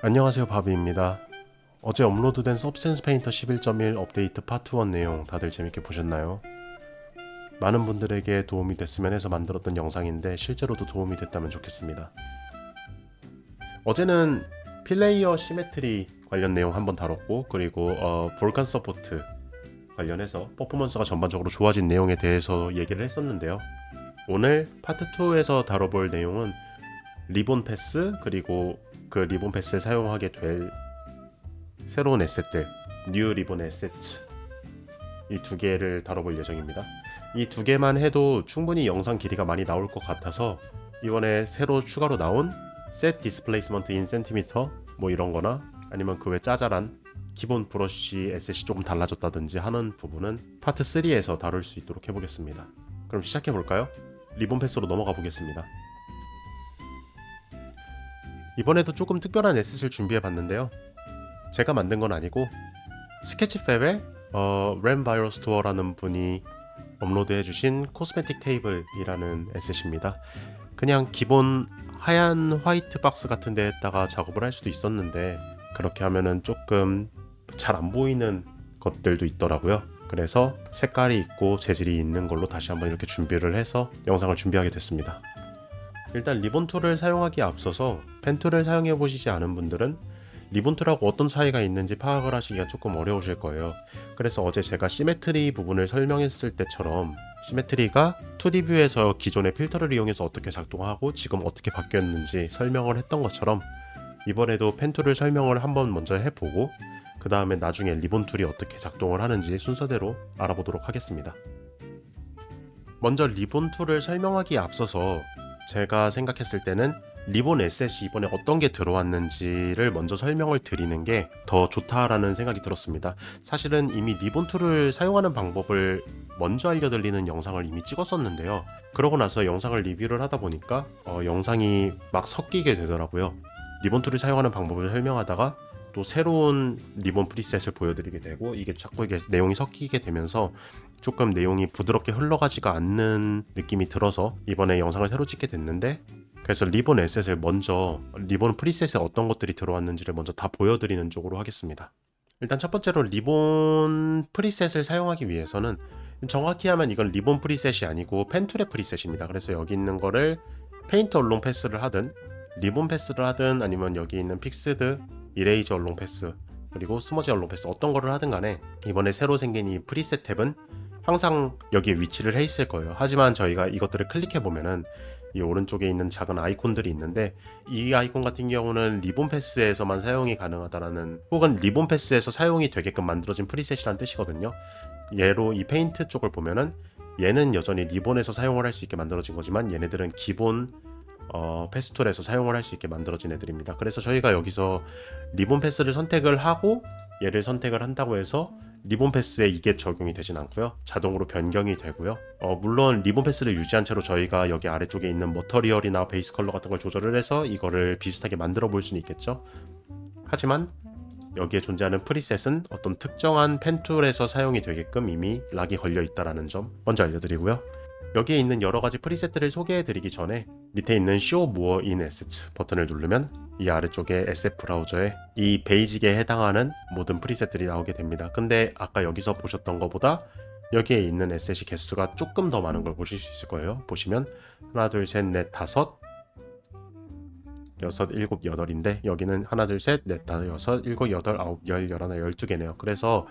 안녕하세요, 바비입니다. 어제 업로드된 서브센스 페인터 11.1 업데이트 파트 1 내용 다들 재밌게 보셨나요? 많은 분들에게 도움이 됐으면 해서 만들었던 영상인데 실제로도 도움이 됐다면 좋겠습니다. 어제는 플레이어 시메트리 관련 내용 한번 다뤘고, 그리고 볼칸 서포트 관련해서 퍼포먼스가 전반적으로 좋아진 내용에 대해서 얘기를 했었는데요. 오늘 파트 2에서 다뤄볼 내용은 리본 패스, 그리고 그 리본 패스를 사용하게 될 새로운 에셋들, 뉴 리본 에셋츠, 이 두 개를 다뤄볼 예정입니다. 이 두 개만 해도 충분히 영상 길이가 많이 나올 것 같아서 이번에 새로 추가로 나온 Set Displacement in Centimeter 뭐 이런 거나 아니면 그 외 짜잘한 기본 브러쉬 에셋이 조금 달라졌다든지 하는 부분은 파트 3에서 다룰 수 있도록 해보겠습니다. 그럼 시작해볼까요? 리본 패스로 넘어가 보겠습니다. 이번에도 조금 특별한 에셋을 준비해봤는데요. 제가 만든 건 아니고 스케치팹의 램 바이럴 스토어라는 분이 업로드해주신 코스메틱 테이블이라는 에셋입니다. 그냥 기본 하얀 화이트 박스 같은 데에다가 작업을 할 수도 있었는데 그렇게 하면은 조금 잘 안 보이는 것들도 있더라고요. 그래서 색깔이 있고 재질이 있는 걸로 다시 한번 이렇게 준비를 해서 영상을 준비하게 됐습니다. 일단 리본 툴을 사용하기에 앞서서 펜 툴을 사용해 보시지 않은 분들은 리본 툴하고 어떤 차이가 있는지 파악을 하시기가 조금 어려우실 거예요. 그래서 어제 제가 시메트리 부분을 설명했을 때처럼 시메트리가 2D 뷰에서 기존의 필터를 이용해서 어떻게 작동하고 지금 어떻게 바뀌었는지 설명을 했던 것처럼 이번에도 펜 툴을 설명을 한번 먼저 해보고 그 다음에 나중에 리본 툴이 어떻게 작동을 하는지 순서대로 알아보도록 하겠습니다. 먼저 리본 툴을 설명하기에 앞서서 제가 생각했을 때는 리본 에셋이 이번에 어떤 게 들어왔는지를 먼저 설명을 드리는 게 더 좋다라는 생각이 들었습니다. 사실은 이미 리본 툴을 사용하는 방법을 먼저 알려드리는 영상을 이미 찍었었는데요. 그러고 나서 영상을 리뷰를 하다 보니까 영상이 막 섞이게 되더라고요. 리본 툴을 사용하는 방법을 설명하다가 또 새로운 리본 프리셋을 보여드리게 되고 이게 자꾸 이게 내용이 섞이게 되면서 조금 내용이 부드럽게 흘러가지가 않는 느낌이 들어서 이번에 영상을 새로 찍게 됐는데, 그래서 리본 에셋을 먼저 리본 프리셋에 어떤 것들이 들어왔는지를 먼저 다 보여드리는 쪽으로 하겠습니다. 일단 첫 번째로 리본 프리셋을 사용하기 위해서는 정확히 하면 이건 리본 프리셋이 아니고 펜 툴의 프리셋입니다. 그래서 여기 있는 거를 페인트 얼롱 패스를 하든 리본 패스를 하든 아니면 여기 있는 픽스드 이레이저 얼롱 패스 그리고 스머지 얼롱 패스 어떤 거를 하든 간에 이번에 새로 생긴 이 프리셋 탭은 항상 여기에 위치를 해 있을 거예요. 하지만 저희가 이것들을 클릭해 보면은 이 오른쪽에 있는 작은 아이콘들이 있는데 이 아이콘 같은 경우는 리본 패스에서만 사용이 가능하다라는, 혹은 리본 패스에서 사용이 되게끔 만들어진 프리셋이라는 뜻이거든요. 얘로 이 페인트 쪽을 보면은 얘는 여전히 리본에서 사용을 할 수 있게 만들어진 거지만 얘네들은 기본 패스툴에서 사용을 할 수 있게 만들어진 애들입니다. 그래서 저희가 여기서 리본 패스를 선택을 하고 얘를 선택을 한다고 해서 리본 패스에 이게 적용이 되진 않고요. 자동으로 변경이 되고요. 물론 리본 패스를 유지한 채로 저희가 여기 아래쪽에 있는 머터리얼이나 베이스 컬러 같은 걸 조절을 해서 이거를 비슷하게 만들어 볼 수는 있겠죠. 하지만 여기에 존재하는 프리셋은 어떤 특정한 펜 툴에서 사용이 되게끔 이미 락이 걸려 있다는 점 먼저 알려드리고요. 여기에 있는 여러가지 프리셋들을 소개해드리기 전에 밑에 있는 Show More in Assets 버튼을 누르면 이 아래쪽에 에셋 브라우저에 이 베이직에 해당하는 모든 프리셋들이 나오게 됩니다. 근데 아까 여기서 보셨던 것보다 여기에 있는 에셋이 개수가 조금 더 많은 걸 보실 수 있을 거예요. 보시면 하나, 둘, 셋, 넷, 다섯, 여섯, 일곱, 여덟인데 여기는 하나, 둘, 셋, 넷, 다섯, 여섯, 일곱, 여덟, 아홉, 열, 열하나, 12개네요. 그래서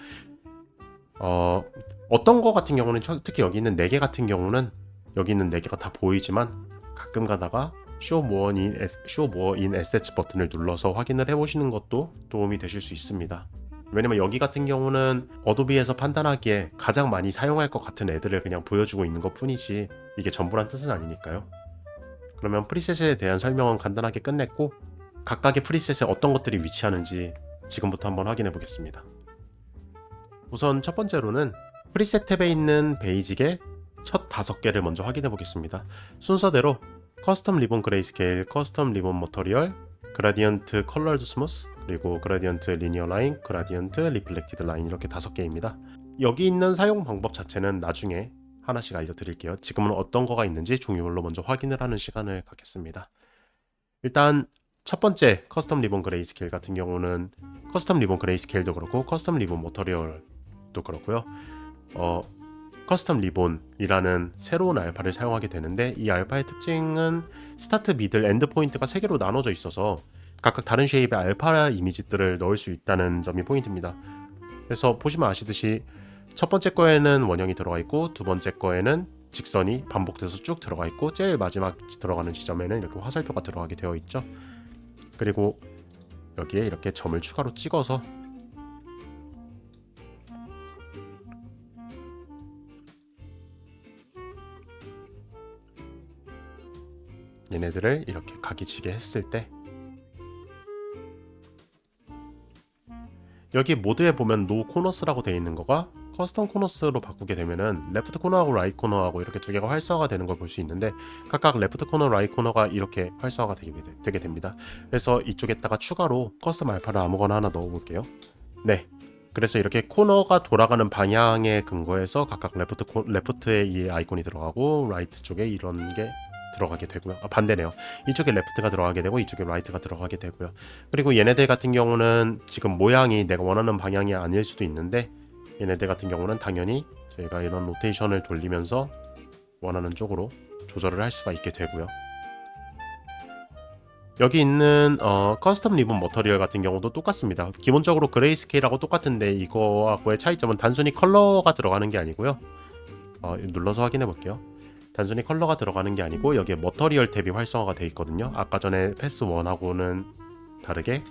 어떤 거 같은 경우는 특히 여기 있는 4개 같은 경우는 여기 있는 4개가 다 보이지만 가끔 가다가 Show More in Assets 버튼을 눌러서 확인을 해보시는 것도 도움이 되실 수 있습니다. 왜냐면 여기 같은 경우는 어도비에서 판단하기에 가장 많이 사용할 것 같은 애들을 그냥 보여주고 있는 것 뿐이지 이게 전부란 뜻은 아니니까요. 그러면 프리셋에 대한 설명은 간단하게 끝냈고 각각의 프리셋에 어떤 것들이 위치하는지 지금부터 한번 확인해 보겠습니다. 우선 첫 번째로는 프리셋 탭에 있는 베이직의 첫 5개를 먼저 확인해 보겠습니다. 순서대로 커스텀 리본 그레이스케일, 커스텀 리본 머터리얼, 그라디언트 컬러드 스무스, 그리고 그라디언트 리니어 라인, 그라디언트 리플렉티드 라인 이렇게 5개입니다. 여기 있는 사용 방법 자체는 나중에 하나씩 알려드릴게요. 지금은 어떤 거가 있는지 종류별로 먼저 확인을 하는 시간을 갖겠습니다. 일단 첫 번째 커스텀 리본 그레이스케일 같은 경우는 커스텀 리본 그레이스케일도 그렇고 커스텀 리본 머터리얼도 그렇고요. 커스텀 리본이라는 새로운 알파를 사용하게 되는데 이 알파의 특징은 스타트, 미들, 엔드 포인트가 3개로 나눠져 있어서 각각 다른 쉐입의 알파 이미지들을 넣을 수 있다는 점이 포인트입니다. 그래서 보시면 아시듯이 첫 번째 거에는 원형이 들어가 있고 두 번째 거에는 직선이 반복돼서 쭉 들어가 있고 제일 마지막 들어가는 지점에는 이렇게 화살표가 들어가게 되어 있죠. 그리고 여기에 이렇게 점을 추가로 찍어서 얘네들을 이렇게 각이지게 했을 때 여기 모드에 보면 노 코너스라고 되어 있는 거가 커스텀 코너스로 바꾸게 되면은 레프트 코너하고 라이트 코너하고 이렇게 두 개가 활성화가 되는 걸 볼 수 있는데 각각 레프트 코너, 라이트 코너가 이렇게 활성화가 되게 됩니다. 그래서 이쪽에다가 추가로 커스텀 알파를 아무거나 하나 넣어 볼게요. 네. 그래서 이렇게 코너가 돌아가는 방향에 근거해서 각각 레프트에 이 아이콘이 들어가고 라이트 쪽에 이런 게 들어가게 되고요. 반대네요. 이쪽에 레프트가 들어가게 되고 이쪽에 라이트가 들어가게 되고요. 그리고 얘네들 같은 경우는 지금 모양이 내가 원하는 방향이 아닐 수도 있는데 얘네들 같은 경우는 당연히 저희가 이런 로테이션을 돌리면서 원하는 쪽으로 조절을 할 수가 있게 되고요. 여기 있는 커스텀 리본 머터리얼 같은 경우도 똑같습니다. 기본적으로 그레이스케일하고 똑같은데 이거하고의 차이점은 단순히 컬러가 들어가는 게 아니고요. 눌러서 확인해 볼게요. 단순히 컬러가 들어가는 게 아니고 여기에 머터리얼 탭이 활성화가 되어 있거든요. 아까 전에 패스 1하고는 다르게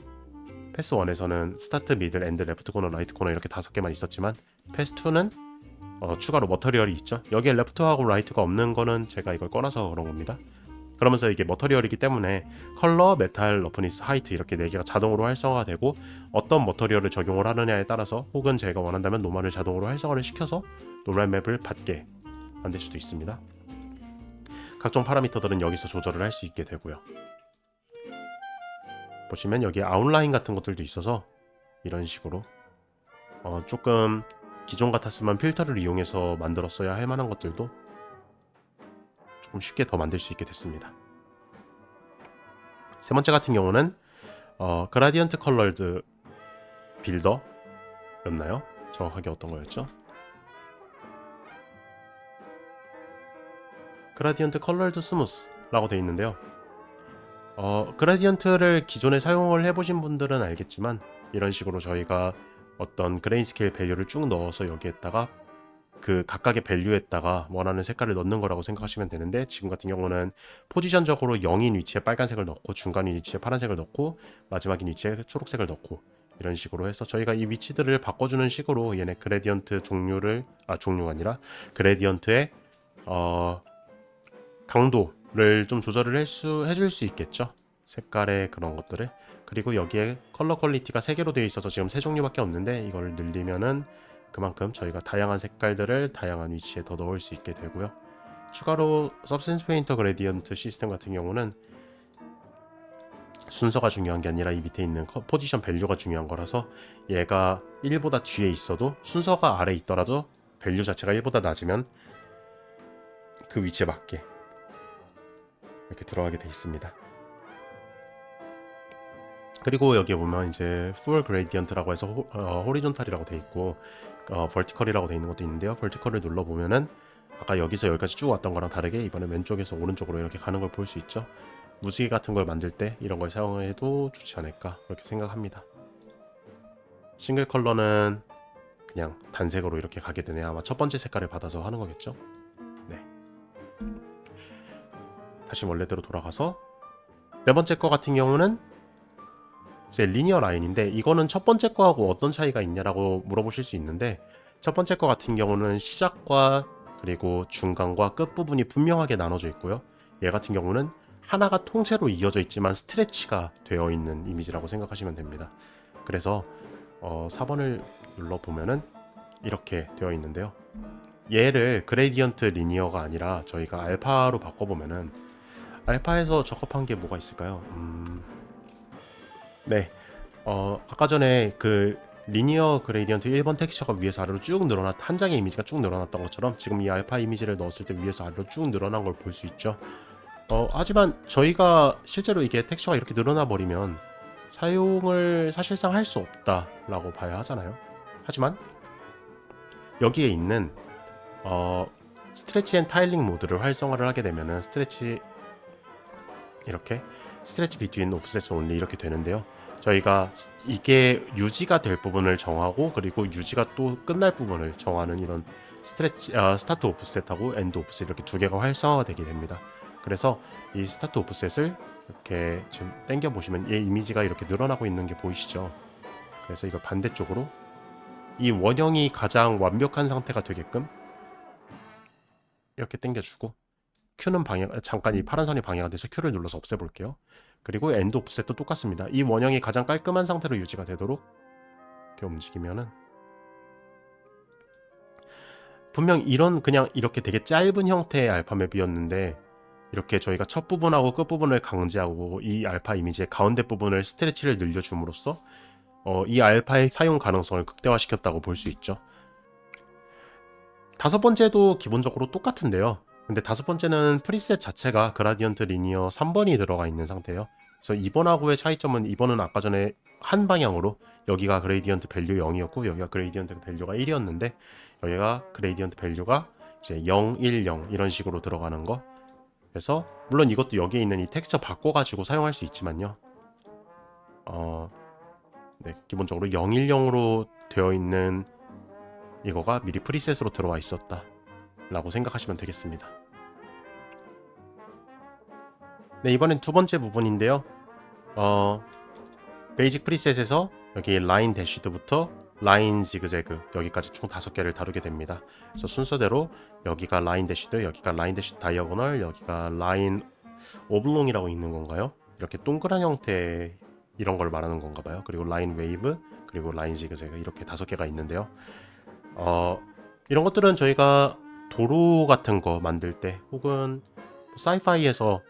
패스 1에서는 스타트, 미들, 엔드, 레프트 코너, 라이트 코너 이렇게 5개만 있었지만 패스 2는 추가로 머터리얼이 있죠. 여기에 레프트하고 라이트가 없는 거는 제가 이걸 꺼놔서 그런 겁니다. 그러면서 이게 머터리얼이기 때문에 컬러, 메탈, 러프니스, 하이트 이렇게 4개가 자동으로 활성화가 되고 어떤 머터리얼을 적용을 하느냐에 따라서 혹은 제가 원한다면 노멀을 자동으로 활성화를 시켜서 노멀 맵을 받게 만들 수도 있습니다. 각종 파라미터들은 여기서 조절을 할 수 있게 되고요. 보시면 여기 아웃라인 같은 것들도 있어서 이런 식으로 조금 기존 같았으면 필터를 이용해서 만들었어야 할 만한 것들도 조금 쉽게 더 만들 수 있게 됐습니다. 세 번째 같은 경우는 그라디언트 컬러드 빌더였나요? 정확하게 어떤 거였죠? 그라디언트 컬러드 스무스라고 되어 있는데요. 그라디언트를 기존에 사용을 해보신 분들은 알겠지만 이런 식으로 저희가 어떤 그레인스케일 밸류를 쭉 넣어서 여기에다가 그 각각의 밸류에다가 원하는 색깔을 넣는 거라고 생각하시면 되는데 지금 같은 경우는 포지션적으로 0인 위치에 빨간색을 넣고 중간 위치에 파란색을 넣고 마지막인 위치에 초록색을 넣고 이런 식으로 해서 저희가 이 위치들을 바꿔주는 식으로 얘네 그레디언트 종류가 아니라 그레디언트의 강도를 좀 조절을 해줄 수 있겠죠. 색깔의 그런 것들을. 그리고 여기에 컬러 퀄리티가 3개로 되어 있어서 지금 3종류밖에 없는데 이걸 늘리면은 그만큼 저희가 다양한 색깔들을 다양한 위치에 더 넣을 수 있게 되고요. 추가로 서브스턴스 페인터 그레디언트 시스템 같은 경우는 순서가 중요한 게 아니라 이 밑에 있는 포지션 밸류가 중요한 거라서 얘가 1보다 뒤에 있어도 순서가 아래 있더라도 밸류 자체가 1보다 낮으면 그 위치에 맞게 이렇게 들어가게 돼 있습니다. 그리고 여기에 보면 이제 풀 그레디언트라고 해서 호리존탈이라고 돼 있고 버티컬이라고 돼 있는 것도 있는데요. 버티컬을 눌러 보면은 아까 여기서 여기까지 쭉 왔던 거랑 다르게 이번에 왼쪽에서 오른쪽으로 이렇게 가는 걸 볼 수 있죠. 무지개 같은 걸 만들 때 이런 걸 사용해도 좋지 않을까 그렇게 생각합니다. 싱글 컬러는 그냥 단색으로 이렇게 가게 되네. 아마 첫 번째 색깔을 받아서 하는 거겠죠. 네. 다시 원래대로 돌아가서 네 번째 거 같은 경우는 이제 리니어 라인인데 이거는 첫 번째 거하고 어떤 차이가 있냐라고 물어보실 수 있는데 첫 번째 거 같은 경우는 시작과 그리고 중간과 끝 부분이 분명하게 나눠져 있고요. 얘 같은 경우는 하나가 통째로 이어져 있지만 스트레치가 되어 있는 이미지라고 생각하시면 됩니다. 그래서 4번을 눌러보면은 이렇게 되어 있는데요. 얘를 그레디언트 리니어가 아니라 저희가 알파로 바꿔보면은 알파에서 적합한 게 뭐가 있을까요? 네, 아까 전에 그 리니어 그레디언트 1번 텍스처가 위에서 아래로 쭉 한 장의 이미지가 쭉 늘어났던 것처럼 지금 이 알파 이미지를 넣었을 때 위에서 아래로 쭉 늘어난 걸 볼 수 있죠. 하지만 저희가 실제로 이게 텍스처가 이렇게 늘어나 버리면 사용을 사실상 할 수 없다라고 봐야 하잖아요. 하지만 여기에 있는 스트레치 앤 타일링 모드를 활성화를 하게 되면은 이렇게 스트레치 비트윈 옵셋 온리 이렇게 되는데요. 저희가 이게 유지가 될 부분을 정하고 그리고 유지가 또 끝날 부분을 정하는 이런 스타트 오프셋하고 엔드 오프셋 이렇게 두 개가 활성화가 되게 됩니다. 그래서 이 스타트 오프셋을 이렇게 지금 당겨 보시면 얘 이미지가 이렇게 늘어나고 있는 게 보이시죠? 그래서 이걸 반대쪽으로 이 원형이 가장 완벽한 상태가 되게끔 이렇게 당겨주고 Q는 잠깐 이 파란 선이 방해가 돼서 Q를 눌러서 없애볼게요. 그리고 엔드 오프셋도 똑같습니다. 이 원형이 가장 깔끔한 상태로 유지가 되도록 이렇게 움직이면은 분명 이런 그냥 이렇게 되게 짧은 형태의 알파 맵이었는데 이렇게 저희가 첫 부분하고 끝 부분을 강제하고 이 알파 이미지의 가운데 부분을 스트레치를 늘려줌으로써 이 알파의 사용 가능성을 극대화시켰다고 볼 수 있죠. 다섯 번째도 기본적으로 똑같은데요. 근데 다섯 번째는 프리셋 자체가 그라디언트 리니어 3번이 들어가 있는 상태예요. 그래서 2번하고의 차이점은 2번은 아까 전에 한 방향으로 여기가 그레이디언트 밸류 0이었고 여기가 그레이디언트 밸류가 1이었는데 여기가 그레이디언트 밸류가 이제 0, 1, 0 이런 식으로 들어가는 거. 그래서 물론 이것도 여기에 있는 이 텍스처 바꿔가지고 사용할 수 있지만요. 네, 기본적으로 010으로 되어 있는 이거가 미리 프리셋으로 들어와 있었다 라고 생각하시면 되겠습니다. 네, 이번엔 두 번째 부분인데요. 베이직 프리셋에서 여기 라인 대시드부터 라인 지그재그 여기까지 총 5개를 다루게 됩니다. 그래서 순서대로 여기가 라인 대시드, 여기가 라인 대시드 다이어고널, 여기가 라인 오블롱이라고 있는 건가요? 이렇게 동그란 형태 이런 걸 말하는 건가 봐요. 그리고 라인 웨이브, 그리고 라인 지그재그 이렇게 5개가 있는데요. 이런 것들은 저희가 도로 같은 거 만들 때 혹은 사이파이에서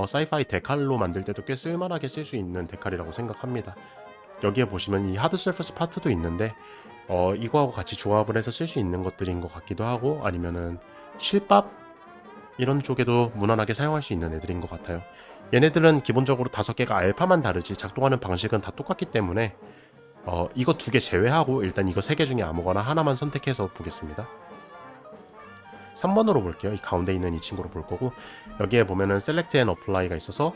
사이파이 데칼로 만들 때도 꽤 쓸만하게 쓸 수 있는 데칼이라고 생각합니다. 여기에 보시면 이 하드 서페스 파트도 있는데 이거하고 같이 조합을 해서 쓸 수 있는 것들인 것 같기도 하고 아니면은 실밥 이런 쪽에도 무난하게 사용할 수 있는 애들인 것 같아요. 얘네들은 기본적으로 5개가 알파만 다르지 작동하는 방식은 다 똑같기 때문에 이거 2개 제외하고 일단 이거 3개 중에 아무거나 하나만 선택해서 보겠습니다. 3번으로 볼게요. 이 가운데 있는 이 친구로 볼 거고 여기에 보면은 셀렉트 앤 어플라이가 있어서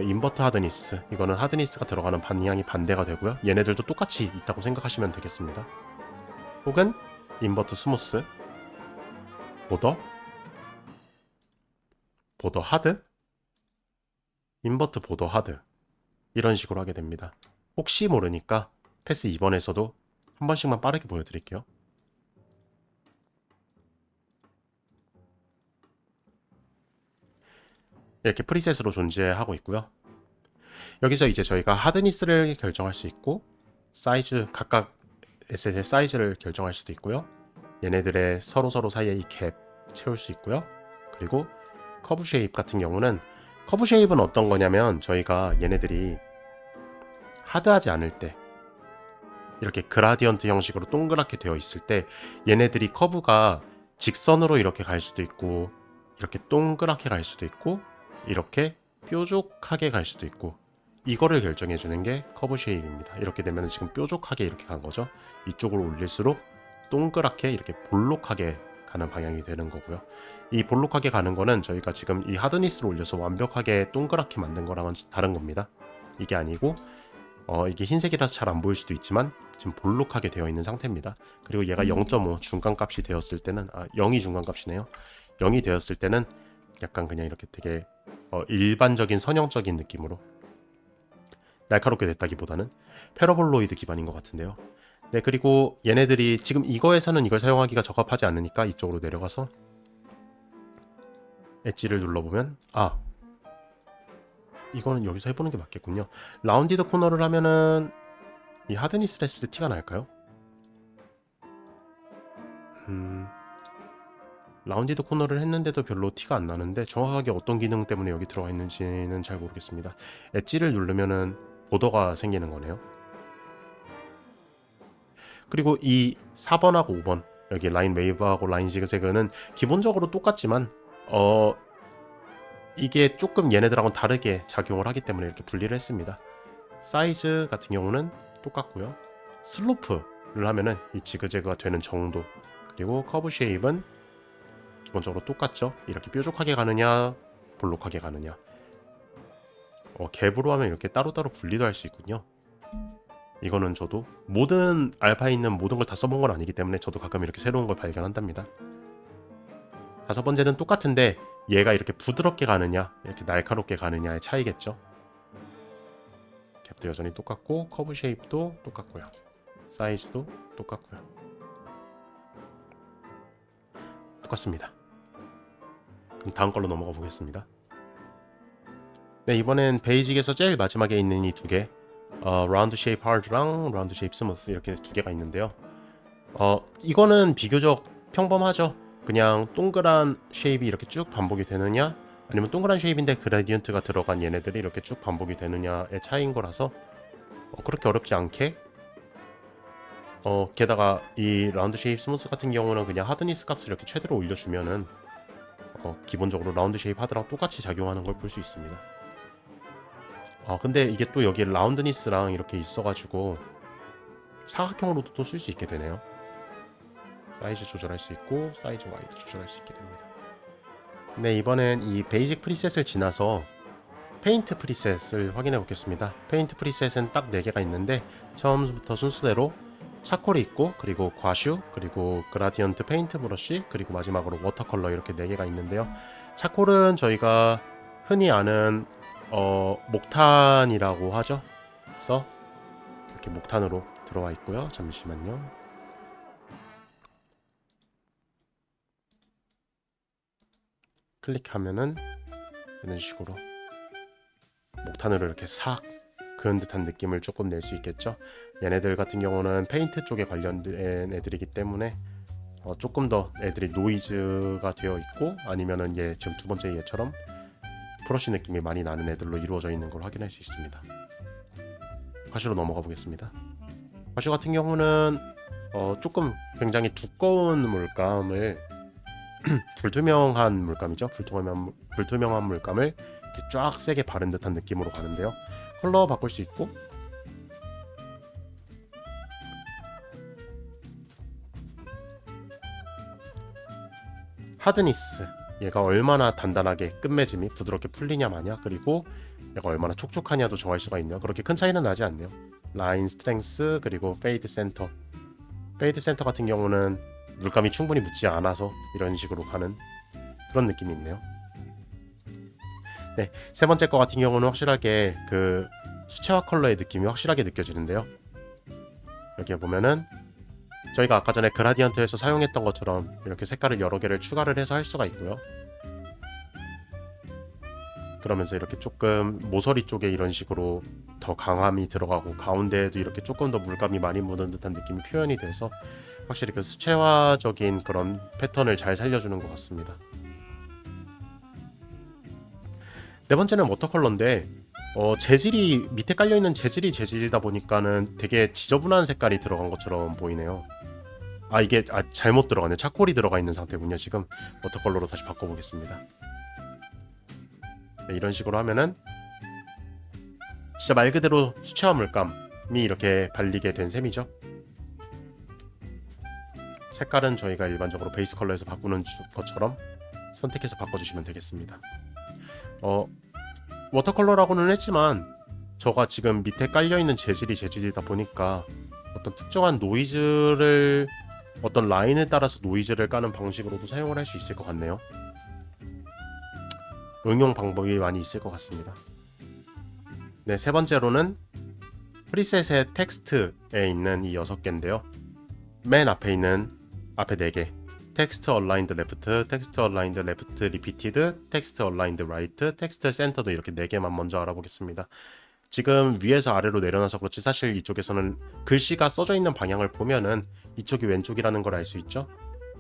인버트 하드니스 이거는 하드니스가 들어가는 방향이 반대가 되고요. 얘네들도 똑같이 있다고 생각하시면 되겠습니다. 혹은 인버트 스무스 보더 하드 인버트 보더 하드 이런 식으로 하게 됩니다. 혹시 모르니까 패스 2번에서도 한 번씩만 빠르게 보여드릴게요. 이렇게 프리셋으로 존재하고 있고요. 여기서 이제 저희가 하드니스를 결정할 수 있고 사이즈 각각 에셋의 사이즈를 결정할 수도 있고요. 얘네들의 서로 사이에 이 갭 채울 수 있고요. 그리고 커브 쉐입 같은 경우는 커브 쉐입은 어떤 거냐면 저희가 얘네들이 하드하지 않을 때 이렇게 그라디언트 형식으로 동그랗게 되어 있을 때 얘네들이 커브가 직선으로 이렇게 갈 수도 있고 이렇게 동그랗게 갈 수도 있고 이렇게 뾰족하게 갈 수도 있고 이거를 결정해 주는 게 커브 쉐입입니다. 이렇게 되면 지금 뾰족하게 이렇게 간 거죠. 이쪽으로 올릴수록 동그랗게 이렇게 볼록하게 가는 방향이 되는 거고요. 이 볼록하게 가는 거는 저희가 지금 이 하드니스를 올려서 완벽하게 동그랗게 만든 거랑은 다른 겁니다. 이게 아니고 이게 흰색이라서 잘 안 보일 수도 있지만 지금 볼록하게 되어 있는 상태입니다. 그리고 얘가 0.5 중간값이 되었을 때는 0이 중간값이네요. 0이 되었을 때는 약간 그냥 이렇게 되게 일반적인 선형적인 느낌으로 날카롭게 됐다기보다는 패러볼로이드 기반인 것 같은데요. 네, 그리고 얘네들이 지금 이거에서는 이걸 사용하기가 적합하지 않으니까 이쪽으로 내려가서 엣지를 눌러보면 이거는 여기서 해보는 게 맞겠군요. 라운디드 코너를 하면은 이 하드니스를 했을 때 티가 날까요? 라운디드 코너를 했는데도 별로 티가 안 나는데 정확하게 어떤 기능 때문에 여기 들어가 있는지는 잘 모르겠습니다. 엣지를 누르면은 보더가 생기는 거네요. 그리고 이 4번하고 5번 여기 라인 웨이브하고 라인 지그재그는 기본적으로 똑같지만 이게 조금 얘네들하고는 다르게 작용을 하기 때문에 이렇게 분리를 했습니다. 사이즈 같은 경우는 똑같고요. 슬로프를 하면은 이 지그재그가 되는 정도, 그리고 커브 쉐입은 기본적으로 똑같죠. 이렇게 뾰족하게 가느냐 볼록하게 가느냐. 갭으로 하면 이렇게 따로따로 분리도 할 수 있군요. 이거는 저도 모든 알파에 있는 모든 걸 다 써본 건 아니기 때문에 저도 가끔 이렇게 새로운 걸 발견한답니다. 다섯 번째는 똑같은데 얘가 이렇게 부드럽게 가느냐 이렇게 날카롭게 가느냐의 차이겠죠. 갭도 여전히 똑같고 커브 쉐입도 똑같고요. 사이즈도 똑같고요. 똑같습니다. 그럼 다음 걸로 넘어가 보겠습니다. 네, 이번엔 베이직에서 제일 마지막에 있는 이 두 개, 라운드 쉐입 하드랑 라운드 쉐입 스무스 이렇게 두 개가 있는데요. 이거는 비교적 평범하죠. 그냥 동그란 쉐입이 이렇게 쭉 반복이 되느냐, 아니면 동그란 쉐입인데 그레디언트가 들어간 얘네들이 이렇게 쭉 반복이 되느냐의 차이인 거라서 그렇게 어렵지 않게, 게다가 이 라운드 쉐입 스무스 같은 경우는 그냥 하드니스 값을 이렇게 최대로 올려주면은 기본적으로 라운드 쉐입 하드랑 똑같이 작용하는 걸 볼 수 있습니다. 근데 이게 또 여기 라운드니스랑 이렇게 있어가지고 사각형으로도 또 쓸 수 있게 되네요. 사이즈 조절할 수 있고 사이즈 와이드 조절할 수 있게 됩니다. 네, 이번엔 이 베이직 프리셋을 지나서 페인트 프리셋을 확인해 보겠습니다. 페인트 프리셋은 딱 4개가 있는데 처음부터 순서대로 차콜이 있고, 그리고 과슈, 그리고 그라디언트 페인트 브러쉬, 그리고 마지막으로 워터컬러 이렇게 4개가 있는데요. 차콜은 저희가 흔히 아는 목탄이라고 하죠. 그래서 이렇게 목탄으로 들어와 있고요. 잠시만요. 클릭하면은 이런 식으로 목탄으로 이렇게 싹 그은 듯한 느낌을 조금 낼 수 있겠죠. 얘네들 같은 경우는 페인트 쪽에 관련된 애들이기 때문에 조금 더 애들이 노이즈가 되어 있고, 아니면은 얘 지금 두 번째 얘처럼 브러쉬 느낌이 많이 나는 애들로 이루어져 있는 걸 확인할 수 있습니다. 과슈로 넘어가 보겠습니다. 과슈 같은 경우는 조금 굉장히 두꺼운 물감을 불투명한 물감이죠. 불투명한 물감을 이렇게 쫙 세게 바른 듯한 느낌으로 가는데요. 컬러 바꿀 수 있고, 하드니스, 얘가 얼마나 단단하게 끝맺음이 부드럽게 풀리냐 마냐, 그리고 얘가 얼마나 촉촉하냐도 정할 수가 있네요. 그렇게 큰 차이는 나지 않네요. 라인 스트렝스, 그리고 페이드 센터. 페이드 센터 같은 경우는 물감이 충분히 묻지 않아서 이런 식으로 가는 그런 느낌이 있네요. 네, 세 번째 거 같은 경우는 확실하게 그 수채화 컬러의 느낌이 확실하게 느껴지는데요. 여기에 보면은 저희가 아까 전에 그라디언트에서 사용했던 것처럼 이렇게 색깔을 여러 개를 추가를 해서 할 수가 있고요. 그러면서 이렇게 조금 모서리 쪽에 이런 식으로 더 강함이 들어가고, 가운데에도 이렇게 조금 더 물감이 많이 묻은 듯한 느낌이 표현이 돼서 확실히 그 수채화적인 그런 패턴을 잘 살려주는 것 같습니다. 네 번째는 워터컬러인데 재질이 밑에 깔려있는 재질이다 보니까는 되게 지저분한 색깔이 들어간 것처럼 보이네요. 이게 잘못 들어가네요. 차콜이 들어가 있는 상태군요. 지금 워터컬러로 다시 바꿔보겠습니다. 네, 이런 식으로 하면은 진짜 말 그대로 수채화 물감이 이렇게 발리게 된 셈이죠. 색깔은 저희가 일반적으로 베이스 컬러에서 바꾸는 것처럼 선택해서 바꿔주시면 되겠습니다. 워터컬러라고는 했지만 저가 지금 밑에 깔려있는 재질이다 보니까 어떤 특정한 노이즈를, 어떤 라인에 따라서 노이즈를 까는 방식으로도 사용을 할 수 있을 것 같네요. 응용 방법이 많이 있을 것 같습니다. 네, 세 번째로는 프리셋의 텍스트에 있는 이 6개인데요. 맨 앞에 있는 앞에 4개, 텍스트 얼라인드 레프트, 텍스트 얼라인드 레프트 리피티드, 텍스트 얼라인드 라이트, 텍스트 센터도 이렇게 4개만 먼저 알아보겠습니다. 지금 위에서 아래로 내려놔서 그렇지 사실 이쪽에서는 글씨가 써져 있는 방향을 보면은 이쪽이 왼쪽이라는 걸 알 수 있죠.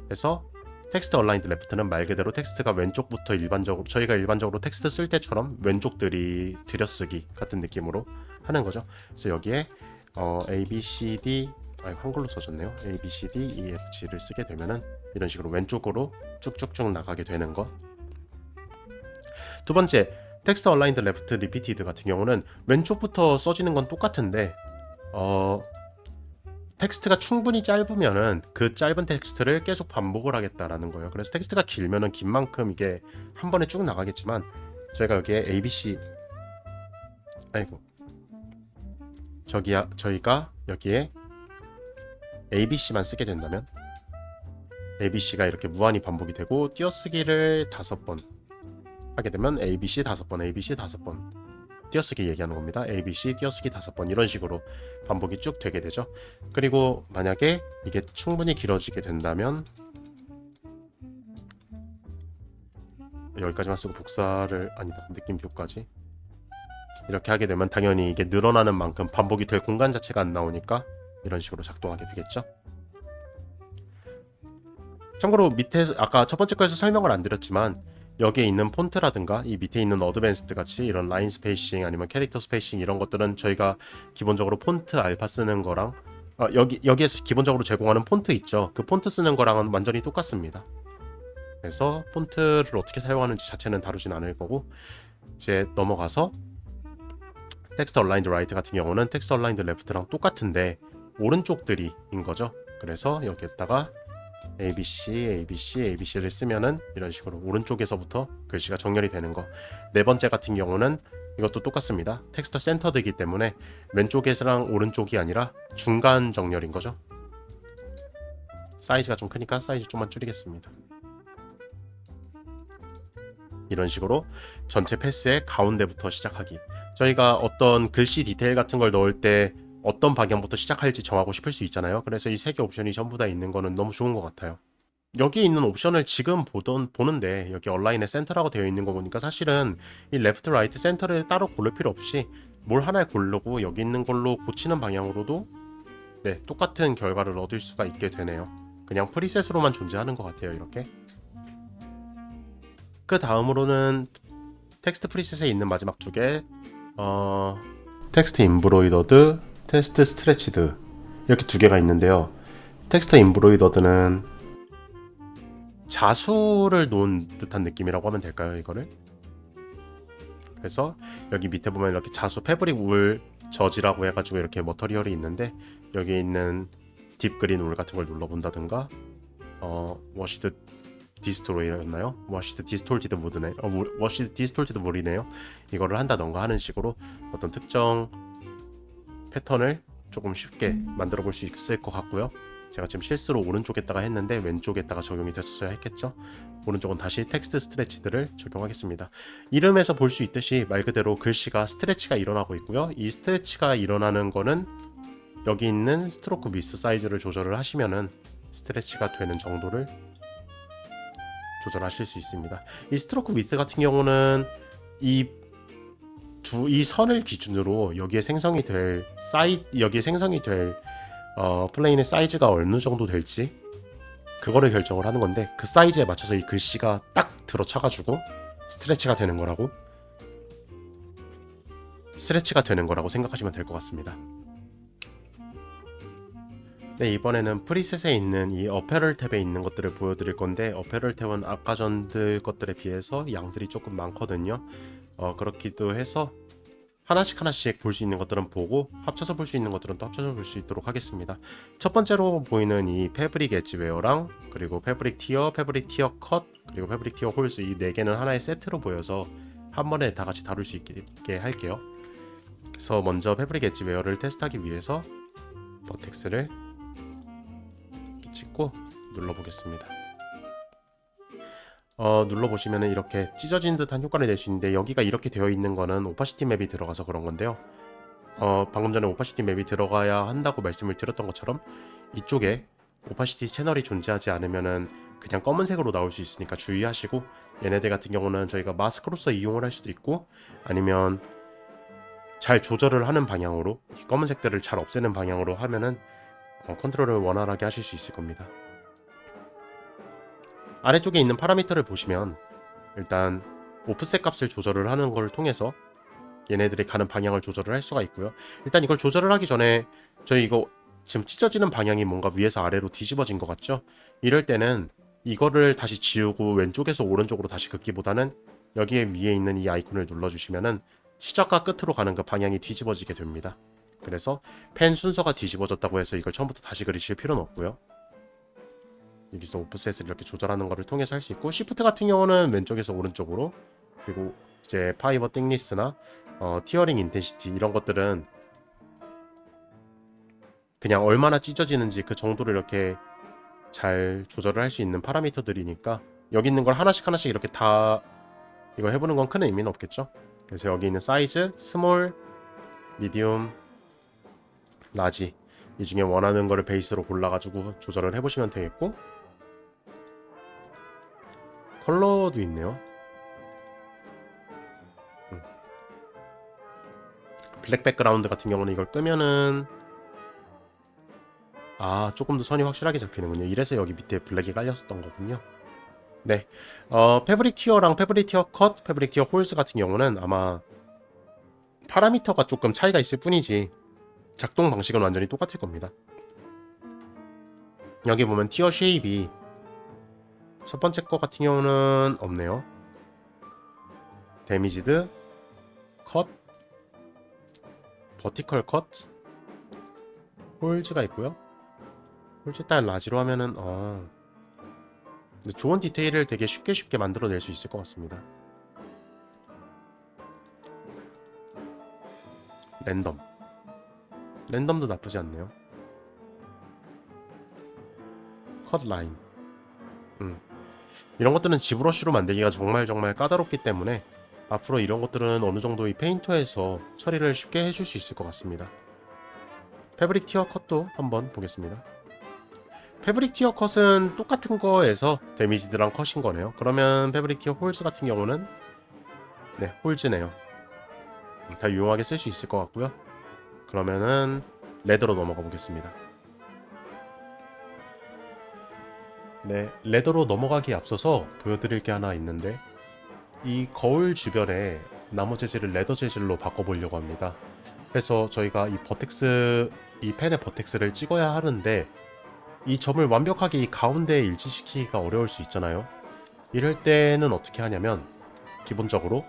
그래서 텍스트 얼라인드 레프트는 말 그대로 텍스트가 왼쪽부터 일반적으로, 저희가 일반적으로 텍스트 쓸 때처럼 왼쪽들이 들여쓰기 같은 느낌으로 하는 거죠. 그래서 여기에 A, B, C, D, 한글로 써졌네요. A, B, C, D, E, F, G를 쓰게 되면은 이런 식으로 왼쪽으로 쭉쭉쭉 나가게 되는 것. 두 번째, 텍스트 얼라인드 레프트 리피티드 같은 경우는 왼쪽부터 써지는 건 똑같은데 텍스트가 충분히 짧으면은 그 짧은 텍스트를 계속 반복을 하겠다라는 거예요. 그래서 텍스트가 길면은 긴 만큼 이게 한 번에 쭉 나가겠지만 저희가 여기에 ABC 저희가 여기에 ABC만 쓰게 된다면 ABC가 이렇게 무한히 반복이 되고 띄어쓰기를 5번 하게 되면 ABC 5번, ABC 5번 띄어쓰기 얘기하는 겁니다. ABC 띄어쓰기 5번 이런 식으로 반복이 쭉 되게 되죠. 그리고 만약에 이게 충분히 길어지게 된다면 여기까지만 쓰고 복사를 느낌표까지 이렇게 하게 되면 당연히 이게 늘어나는 만큼 반복이 될 공간 자체가 안 나오니까 이런 식으로 작동하게 되겠죠. 참고로 밑에 아까 첫 번째 거에서 설명을 안 드렸지만 여기에 있는 폰트라든가 이 밑에 있는 어드밴스드 같이 이런 라인 스페이싱 아니면 캐릭터 스페이싱 이런 것들은 저희가 기본적으로 폰트 알파 쓰는 거랑 여기에서 기본적으로 제공하는 폰트 있죠. 그 폰트 쓰는 거랑은 완전히 똑같습니다. 그래서 폰트를 어떻게 사용하는지 자체는 다루진 않을 거고 이제 넘어가서 텍스트 얼라인드 라이트 같은 경우는 텍스트 얼라인드 레프트랑 똑같은데 오른쪽들이인 거죠. 그래서 여기에다가 ABC를 쓰면은 이런 식으로 오른쪽에서부터 글씨가 정렬이 되는 거. 네 번째 같은 경우는 이것도 똑같습니다. 텍스트 센터드이기 때문에 왼쪽에서랑 오른쪽이 아니라 중간 정렬인 거죠. 사이즈가 좀 크니까 사이즈 좀만 줄이겠습니다. 이런 식으로 전체 패스의 가운데부터 시작하기. 저희가 어떤 글씨 디테일 같은 걸 넣을 때 어떤 방향부터 시작할지 정하고 싶을 수 있잖아요. 그래서 이 3개 옵션이 전부 다 있는 거는 너무 좋은 것 같아요. 여기 있는 옵션을 지금 보는데 여기 얼라인에 센터라고 되어 있는 거 보니까 사실은 이 레프트, 라이트, 센터를 따로 고를 필요 없이 뭘 하나를 고르고 여기 있는 걸로 고치는 방향으로도 똑같은 결과를 얻을 수가 있게 되네요. 그냥 프리셋으로만 존재하는 것 같아요. 이렇게. 그 다음으로는 텍스트 프리셋에 있는 마지막 두 개, 텍스트 임브로이더드, 텍스트 스트레치드 이렇게 두 개가 있는데요. 텍스트 임브로이더드는 자수를 놓은 듯한 느낌이라고 하면 될까요? 이거를. 그래서 여기 밑에 보면 이렇게 자수 패브릭 울 저지라고 해가지고 이렇게 머터리얼이 있는데 여기 있는 딥그린 울 같은 걸 눌러본다든가 워시드 디스토로이였나요? 워시드 디스톨티드 무드네. 워시드 디스톨티드 물이네요. 이거를 한다던가 하는 식으로 어떤 특정 패턴을 조금 쉽게 만들어 볼 수 있을 것 같고요. 제가 지금 실수로 오른쪽에다가 했는데 왼쪽에다가 적용이 됐었어야 했겠죠. 오른쪽은 다시 텍스트 스트레치들을 적용하겠습니다. 이름에서 볼 수 있듯이 말 그대로 글씨가 스트레치가 일어나고 있고요. 이 스트레치가 일어나는 거는 여기 있는 스트로크 위스 사이즈를 조절을 하시면은 스트레치가 되는 정도를 조절하실 수 있습니다. 이 스트로크 위스 같은 경우는 이 선을 기준으로 여기에 생성이 될 플레인의 사이즈가 어느 정도 될지 그거를 결정을 하는 건데 그 사이즈에 맞춰서 이 글씨가 딱 들어차가지고 스트레치가 되는 거라고 생각하시면 될 것 같습니다. 네, 이번에는 프리셋에 있는 이 어페럴 탭에 있는 것들을 보여드릴 건데 어페럴 탭은 아까 전들 것들에 비해서 양들이 조금 많거든요. 그렇기도 해서 하나씩 볼 수 있는 것들은 보고 합쳐서 볼 수 있는 것들은 또 합쳐서 볼 수 있도록 하겠습니다. 첫 번째로 보이는 이 패브릭 엣지웨어랑 그리고 패브릭 티어 컷, 그리고 패브릭 티어 홀스 이 4개는 하나의 세트로 보여서 한 번에 다 같이 다룰 수 있게 할게요. 그래서 먼저 패브릭 엣지웨어를 테스트하기 위해서 버텍스를 찍고 눌러보겠습니다. 눌러보시면 이렇게 찢어진 듯한 효과를 낼 수 있는데 여기가 이렇게 되어 있는 거는 오파시티 맵이 들어가서 그런 건데요. 방금 전에 오파시티 맵이 들어가야 한다고 말씀을 드렸던 것처럼 이쪽에 오파시티 채널이 존재하지 않으면은 그냥 검은색으로 나올 수 있으니까 주의하시고 얘네들 같은 경우는 저희가 마스크로서 이용을 할 수도 있고 아니면 잘 조절을 하는 방향으로 검은색들을 잘 없애는 방향으로 하면은 컨트롤을 원활하게 하실 수 있을 겁니다. 아래쪽에 있는 파라미터를 보시면 일단 오프셋 값을 조절을 하는 걸 통해서 얘네들이 가는 방향을 조절을 할 수가 있고요. 일단 이걸 조절을 하기 전에 저희 이거 지금 찢어지는 방향이 뭔가 위에서 아래로 뒤집어진 것 같죠? 이럴 때는 이거를 다시 지우고 왼쪽에서 오른쪽으로 다시 긋기보다는 여기에 위에 있는 이 아이콘을 눌러주시면은 시작과 끝으로 가는 그 방향이 뒤집어지게 됩니다. 그래서 펜 순서가 뒤집어졌다고 해서 이걸 처음부터 다시 그리실 필요는 없고요. 여기서 오프셋을 이렇게 조절하는 것을 통해서 할 수 있고, 시프트 같은 경우는 왼쪽에서 오른쪽으로, 그리고 이제 파이버 띵니스나 티어링 인텐시티 이런 것들은 그냥 얼마나 찢어지는지 그 정도를 이렇게 잘 조절을 할 수 있는 파라미터들이니까 여기 있는 걸 하나씩 이렇게 다 이거 해보는 건 큰 의미는 없겠죠. 그래서 여기 있는 사이즈, 스몰, 미디움, 라지 이 중에 원하는 거를 베이스로 골라가지고 조절을 해보시면 되겠고, 컬러도 있네요. 블랙 백그라운드 같은 경우는 이걸 끄면은 조금 더 선이 확실하게 잡히는군요. 이래서 여기 밑에 블랙이 깔렸었던 거군요. 네, 패브릭 티어랑 패브릭 티어 컷, 패브릭 티어 홀스 같은 경우는 아마 파라미터가 조금 차이가 있을 뿐이지 작동 방식은 완전히 똑같을 겁니다. 여기 보면 티어 쉐입이 첫 번째 거 같은 경우는 없네요. 데미지드, 컷, 버티컬 컷, 홀즈가 있고요. 홀즈 일단 라지로 하면은 좋은 디테일을 되게 쉽게 만들어낼 수 있을 것 같습니다. 랜덤도 나쁘지 않네요. 컷 라인, 이런 것들은 지브러쉬로 만들기가 정말 까다롭기 때문에 앞으로 이런 것들은 어느 정도 이 페인터에서 처리를 쉽게 해줄 수 있을 것 같습니다. 패브릭 티어 컷도 한번 보겠습니다. 패브릭 티어 컷은 똑같은 거에서 데미지드랑 컷인 거네요. 그러면 패브릭 티어 홀즈 같은 경우는 홀즈네요. 다 유용하게 쓸 수 있을 것 같고요. 그러면은 레더로 넘어가 보겠습니다. 네, 레더로 넘어가기에 앞서서 보여드릴 게 하나 있는데, 이 거울 주변에 나무 재질을 레더 재질로 바꿔보려고 합니다. 그래서 저희가 이 펜의 버텍스를 찍어야 하는데 이 점을 완벽하게 이 가운데에 일치시키기가 어려울 수 있잖아요. 이럴 때는 어떻게 하냐면, 기본적으로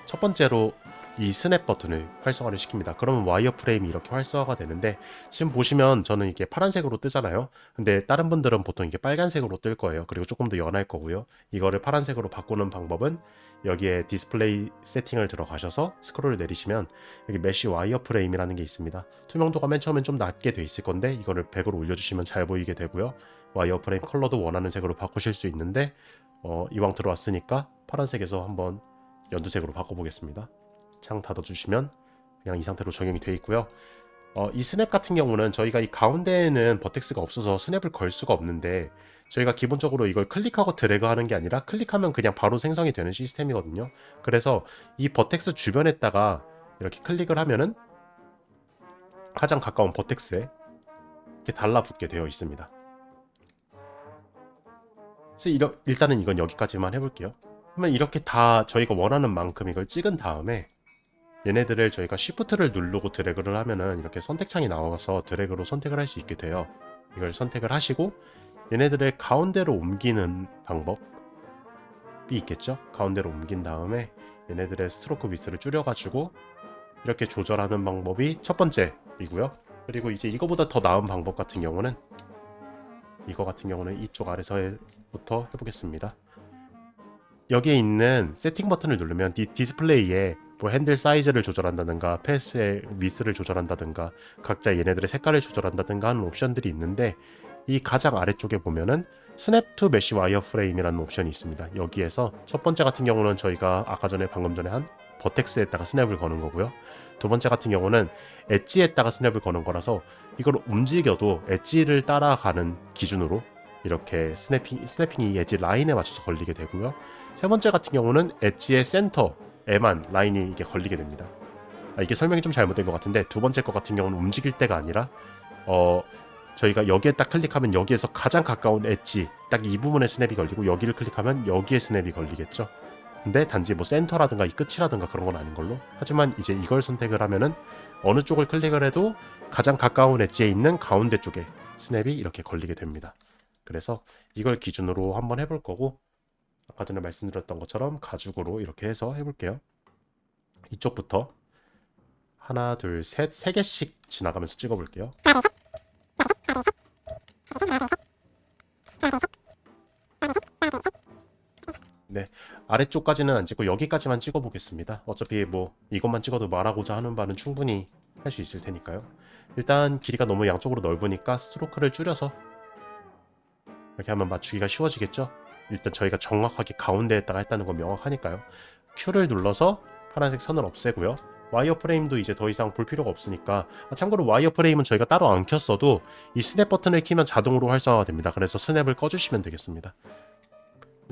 첫 번째로 이 스냅 버튼을 활성화를 시킵니다. 그러면 와이어 프레임이 이렇게 활성화가 되는데, 지금 보시면 저는 이게 파란색으로 뜨잖아요. 근데 다른 분들은 보통 이게 빨간색으로 뜰 거예요. 그리고 조금 더 연할 거고요. 이거를 파란색으로 바꾸는 방법은 여기에 디스플레이 세팅을 들어가셔서 스크롤을 내리시면 여기 메쉬 와이어 프레임이라는 게 있습니다. 투명도가 맨 처음엔 좀 낮게 돼 있을 건데 이거를 100으로 올려주시면 잘 보이게 되고요. 와이어 프레임 컬러도 원하는 색으로 바꾸실 수 있는데, 이왕 들어왔으니까 파란색에서 한번 연두색으로 바꿔보겠습니다. 창 닫아주시면 그냥 이 상태로 적용이 되어 있고요. 이 스냅 같은 경우는 저희가 이 가운데에는 버텍스가 없어서 스냅을 걸 수가 없는데, 저희가 기본적으로 이걸 클릭하고 드래그 하는 게 아니라 클릭하면 그냥 바로 생성이 되는 시스템이거든요. 그래서 이 버텍스 주변에다가 이렇게 클릭을 하면은 가장 가까운 버텍스에 이렇게 달라붙게 되어 있습니다. 그래서 일단은 이건 여기까지만 해볼게요. 그러면 이렇게 다 저희가 원하는 만큼 이걸 찍은 다음에 얘네들을 저희가 Shift를 누르고 드래그를 하면은 이렇게 선택창이 나와서 드래그로 선택을 할 수 있게 돼요. 이걸 선택을 하시고 얘네들을 가운데로 옮기는 방법이 있겠죠. 가운데로 옮긴 다음에 얘네들의 스트로크 위스를 줄여가지고 이렇게 조절하는 방법이 첫 번째이고요. 그리고 이제 이거보다 더 나은 방법 같은 경우는 이쪽 아래서부터 해보겠습니다. 여기에 있는 세팅 버튼을 누르면 디스플레이에 뭐 핸들 사이즈를 조절한다든가 패스의 위스를 조절한다든가 각자 얘네들의 색깔을 조절한다든가 하는 옵션들이 있는데, 이 가장 아래쪽에 보면은 스냅 투 메쉬 와이어 프레임이라는 옵션이 있습니다. 여기에서 첫 번째 같은 경우는 저희가 방금 전에 한 버텍스에다가 스냅을 거는 거고요. 두 번째 같은 경우는 엣지에다가 스냅을 거는 거라서 이걸 움직여도 엣지를 따라가는 기준으로 이렇게 스냅핑이 엣지 라인에 맞춰서 걸리게 되고요. 세 번째 같은 경우는 엣지의 센터에만 라인이 이게 걸리게 됩니다. 이게 설명이 좀 잘못된 것 같은데, 두 번째 것 같은 경우는 움직일 때가 아니라 저희가 여기에 딱 클릭하면 여기에서 가장 가까운 엣지 딱 이 부분에 스냅이 걸리고, 여기를 클릭하면 여기에 스냅이 걸리겠죠. 근데 단지 뭐 센터라든가 이 끝이라든가 그런 건 아닌 걸로. 하지만 이제 이걸 선택을 하면은 어느 쪽을 클릭을 해도 가장 가까운 엣지에 있는 가운데 쪽에 스냅이 이렇게 걸리게 됩니다. 그래서 이걸 기준으로 한번 해볼 거고, 아까 전에 말씀드렸던 것처럼 가죽으로 이렇게 해서 해볼게요. 이쪽부터 하나, 둘, 셋, 세 개씩 지나가면서 찍어볼게요. 네, 아래쪽까지는 안 찍고 여기까지만 찍어보겠습니다. 어차피 뭐 이것만 찍어도 말하고자 하는 바는 충분히 할 수 있을 테니까요. 일단 길이가 너무 양쪽으로 넓으니까 스트로크를 줄여서 이렇게 하면 맞추기가 쉬워지겠죠? 일단 저희가 정확하게 가운데에다가 했다는 건 명확하니까요. Q를 눌러서 파란색 선을 없애고요. 와이어 프레임도 이제 더 이상 볼 필요가 없으니까, 참고로 와이어 프레임은 저희가 따로 안 켰어도 이 스냅 버튼을 키면 자동으로 활성화가 됩니다. 그래서 스냅을 꺼주시면 되겠습니다.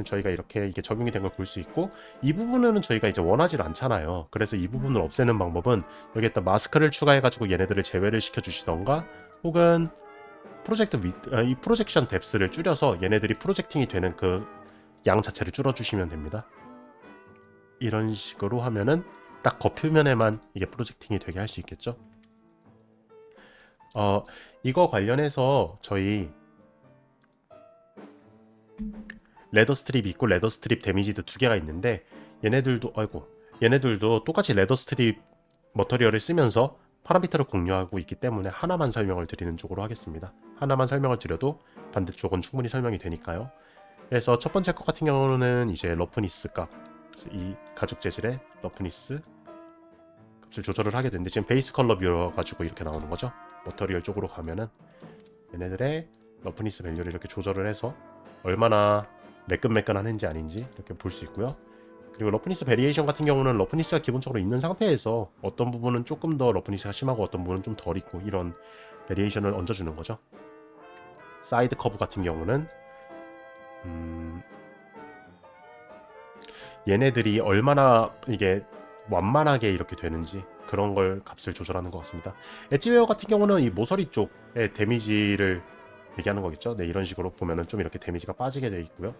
저희가 이렇게 이게 적용이 된 걸 볼 수 있고, 이 부분은 저희가 이제 원하지 않잖아요. 그래서 이 부분을 없애는 방법은 여기에다 마스크를 추가해가지고 얘네들을 제외를 시켜주시던가, 혹은 이 프로젝션 뎁스를 줄여서 얘네들이 프로젝팅이 되는 그 양 자체를 줄여주시면 됩니다. 이런 식으로 하면은 딱 겉표면에만 이게 프로젝팅이 되게 할 수 있겠죠. 이거 관련해서 저희 레더 스트립이 있고 레더 스트립 데미지드 두 개가 있는데, 얘네들도 똑같이 레더 스트립 머터리얼을 쓰면서 파라미터를 공유하고 있기 때문에 하나만 설명을 드리는 쪽으로 하겠습니다. 하나만 설명을 드려도 반대쪽은 충분히 설명이 되니까요. 그래서 첫 번째 것 같은 경우는 이제 러프니스 값, 이 가죽 재질의 러프니스 값을 조절을 하게 되는데, 지금 베이스 컬러 뷰여가지고 이렇게 나오는 거죠. 머터리얼 쪽으로 가면은 얘네들의 러프니스 밸류를 이렇게 조절을 해서 얼마나 매끈매끈한지 아닌지 이렇게 볼 수 있고요. 그리고 러프니스 베리에이션 같은 경우는 러프니스가 기본적으로 있는 상태에서 어떤 부분은 조금 더 러프니스가 심하고 어떤 부분은 좀 덜 있고, 이런 베리에이션을 얹어주는 거죠. 사이드 커브 같은 경우는 얘네들이 얼마나 이게 완만하게 이렇게 되는지 그런 걸 값을 조절하는 것 같습니다. 엣지웨어 같은 경우는 이 모서리 쪽의 데미지를 얘기하는 거겠죠. 네, 이런 식으로 보면은 좀 이렇게 데미지가 빠지게 되어 있고요.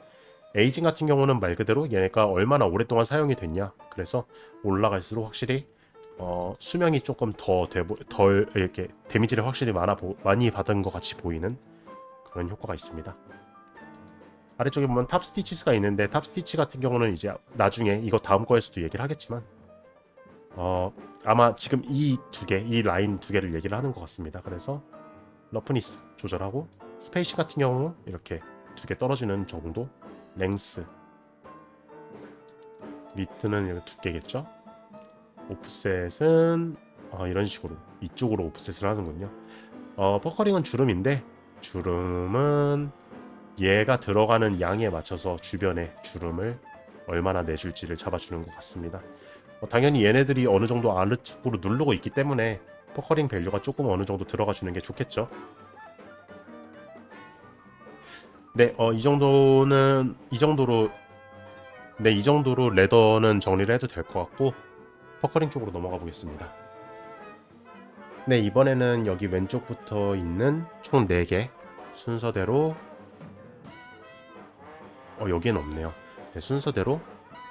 에이징 같은 경우는 말 그대로 얘네가 얼마나 오랫동안 사용이 됐냐, 그래서 올라갈수록 확실히 수명이 조금 덜 이렇게 데미지를 확실히 많이 받은 것 같이 보이는 그런 효과가 있습니다. 아래쪽에 보면 탑 스티치스가 있는데, 탑 스티치 같은 경우는 이제 나중에 이거 다음 거에서도 얘기를 하겠지만 아마 지금 이 라인 두 개를 얘기를 하는 것 같습니다. 그래서 러프니스 조절하고, 스페이시 같은 경우 이렇게 두 개 떨어지는 정도, 랭스, 위트는 여기 두께겠죠. 오프셋은 이런 식으로 이쪽으로 오프셋을 하는군요. 퍼커링은 주름인데, 주름은 얘가 들어가는 양에 맞춰서 주변에 주름을 얼마나 내줄지를 잡아주는 것 같습니다. 당연히 얘네들이 어느 정도 아래쪽으로 누르고 있기 때문에 퍼커링 밸류가 조금 어느 정도 들어가 주는 게 좋겠죠. 네, 이 정도로 레더는 정리를 해도 될 것 같고, 퍼커링 쪽으로 넘어가 보겠습니다. 네, 이번에는 여기 왼쪽부터 있는 총 4개 순서대로 여기에는 없네요. 네, 순서대로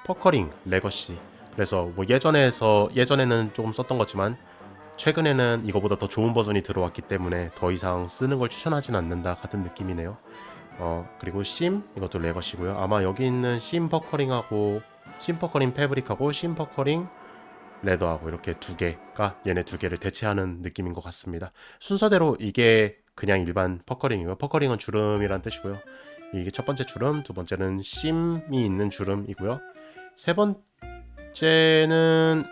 퍼커링 레거시. 그래서 뭐 예전에는 조금 썼던 거지만 최근에는 이거보다 더 좋은 버전이 들어왔기 때문에 더 이상 쓰는 걸 추천하진 않는다 같은 느낌이네요. 그리고 심, 이것도 레거시고요. 아마 여기 있는 심 퍼커링하고 심 퍼커링 패브릭하고 심 퍼커링 레더하고 이렇게 두 개가 얘네 두 개를 대체하는 느낌인 것 같습니다. 순서대로 이게 그냥 일반 퍼커링이고요. 퍼커링은 주름이란 뜻이고요. 이게 첫 번째 주름, 두 번째는 심이 있는 주름이고요. 세 번째는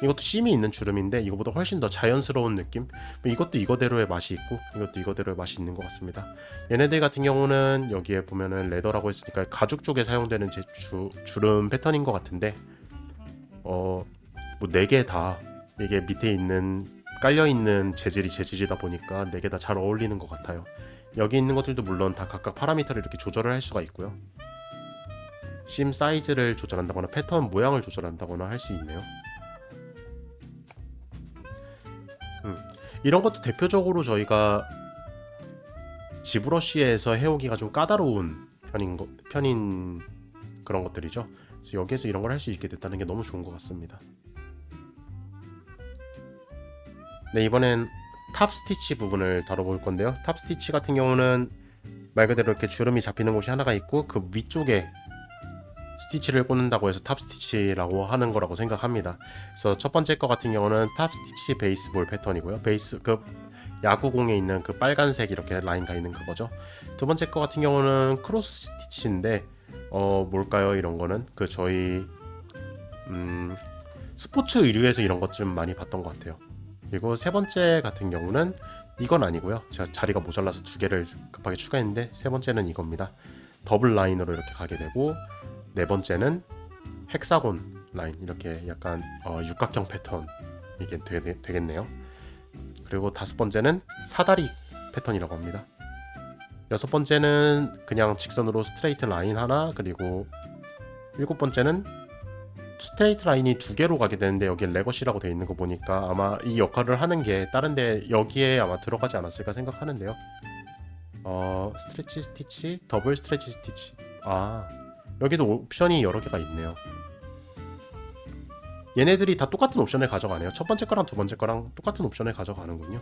이것도 심이 있는 주름인데 이거보다 훨씬 더 자연스러운 느낌. 이것도 이거대로의 맛이 있고 이것도 이거대로의 맛이 있는 것 같습니다. 얘네들 같은 경우는 여기에 보면은 레더라고 했으니까 가죽 쪽에 사용되는 주름 패턴인 것 같은데, 뭐 4개 다 이게 밑에 있는 깔려있는 재질이다 보니까 4개 다 잘 어울리는 것 같아요. 여기 있는 것들도 물론 다 각각 파라미터를 이렇게 조절을 할 수가 있고요. 심 사이즈를 조절한다거나 패턴 모양을 조절한다거나 할 수 있네요. 이런 것도 대표적으로 저희가 지브러쉬에서 해오기가 좀 까다로운 편인 그런 것들이죠. 그래서 여기에서 이런 걸 할 수 있게 됐다는 게 너무 좋은 것 같습니다. 네, 이번엔 탑 스티치 부분을 다뤄볼 건데요. 탑 스티치 같은 경우는 말 그대로 이렇게 주름이 잡히는 곳이 하나가 있고 그 위쪽에 스티치를 꽂는다고 해서 탑 스티치라고 하는 거라고 생각합니다. 그래서 첫 번째 거 같은 경우는 탑 스티치 베이스볼 패턴이고요. 베이스 그 야구공에 있는 그 빨간색 이렇게 라인 가 있는 그거죠. 두 번째 거 같은 경우는 크로스 스티치인데 뭘까요? 이런 거는 그 저희 스포츠 의류에서 이런 것 좀 많이 봤던 것 같아요. 그리고 세 번째 같은 경우는 이건 아니고요. 제가 자리가 모자라서 두 개를 급하게 추가했는데 세 번째는 이겁니다. 더블 라인으로 이렇게 가게 되고 네 번째는 헥사곤 라인 이렇게 약간 육각형 패턴 이게 되겠네요. 그리고 다섯 번째는 사다리 패턴이라고 합니다. 여섯 번째는 그냥 직선으로 스트레이트 라인 하나, 그리고 일곱 번째는 스트레이트 라인이 두 개로 가게 되는데 여기에 레거시라고 되어 있는 거 보니까 아마 이 역할을 하는 게 다른데 여기에 아마 들어가지 않았을까 생각하는데요. 스트레치 스티치, 더블 스트레치 스티치. 여기도 옵션이 여러 개가 있네요. 얘네들이 다 똑같은 옵션을 가져가네요. 첫 번째 거랑 두 번째 거랑 똑같은 옵션을 가져가는군요.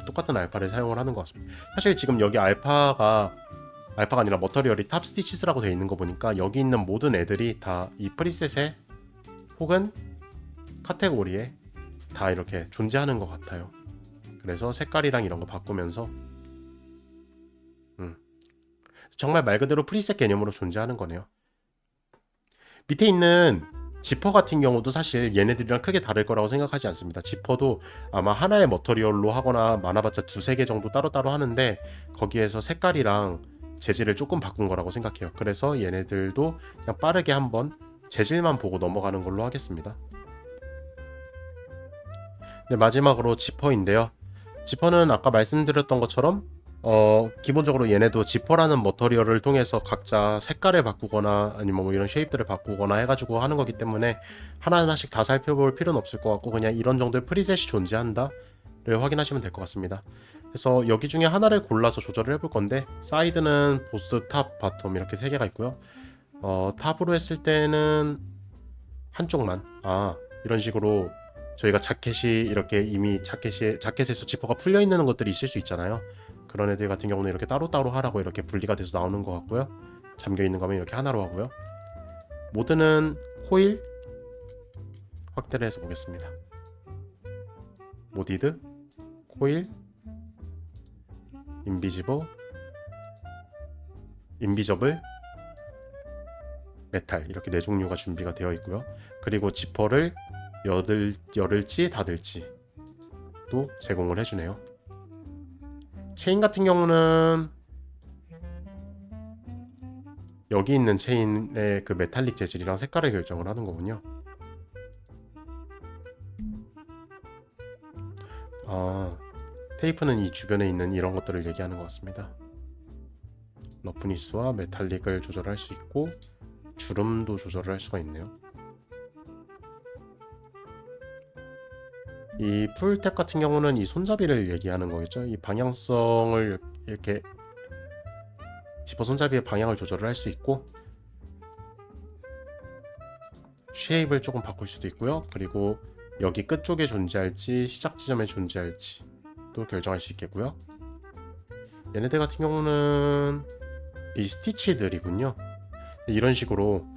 똑같은 알파를 사용을 하는 것 같습니다. 사실 지금 여기 알파가 아니라 머터리얼이 탑 스티치스라고 되어 있는 거 보니까 여기 있는 모든 애들이 다 이 프리셋에 혹은 카테고리에 다 이렇게 존재하는 것 같아요. 그래서 색깔이랑 이런 거 바꾸면서 정말 말 그대로 프리셋 개념으로 존재하는 거네요. 밑에 있는 지퍼 같은 경우도 사실 얘네들이랑 크게 다를 거라고 생각하지 않습니다. 지퍼도 아마 하나의 머터리얼로 하거나 많아봤자 두세 개 정도 따로따로 하는데 거기에서 색깔이랑 재질을 조금 바꾼 거라고 생각해요. 그래서 얘네들도 그냥 빠르게 한번 재질만 보고 넘어가는 걸로 하겠습니다. 네, 마지막으로 지퍼인데요. 지퍼는 아까 말씀드렸던 것처럼 기본적으로 얘네도 지퍼라는 머터리얼을 통해서 각자 색깔을 바꾸거나 아니면 뭐 이런 쉐입들을 바꾸거나 해가지고 하는 거기 때문에 하나하나씩 다 살펴볼 필요는 없을 것 같고 그냥 이런 정도의 프리셋이 존재한다를 확인하시면 될 것 같습니다. 그래서 여기 중에 하나를 골라서 조절을 해볼 건데 사이드는 보스, 탑, 바텀 이렇게 세 개가 있고요. 탑으로 했을 때는 한쪽만 이런 식으로 저희가 자켓이 이렇게 이미 자켓에서 지퍼가 풀려 있는 것들이 있을 수 있잖아요. 그런 애들 같은 경우는 이렇게 따로따로 하라고 이렇게 분리가 돼서 나오는 것 같고요. 잠겨 있는 거면 이렇게 하나로 하고요. 모드는 호일 확대를 해서 보겠습니다. 모디드, 코일, 인비저블, 메탈 이렇게 네 종류가 준비가 되어 있고요. 그리고 지퍼를 열을지 닫을지 또 제공을 해주네요. 체인 같은 경우는 여기 있는 체인의 그 메탈릭 재질이랑 색깔을 결정을 하는 거군요. 테이프는 이 주변에 있는 이런 것들을 얘기하는 것 같습니다. 러프니스와 메탈릭을 조절할 수 있고 주름도 조절을 할 수가 있네요. 이 풀탭 같은 경우는 이 손잡이를 얘기하는 거겠죠. 이 방향성을 이렇게 지퍼 손잡이의 방향을 조절을 할 수 있고 쉐입을 조금 바꿀 수도 있고요. 그리고 여기 끝쪽에 존재할지 시작 지점에 존재할지 또 결정할 수 있겠고요. 얘네들 같은 경우는 이 스티치들이군요. 이런 식으로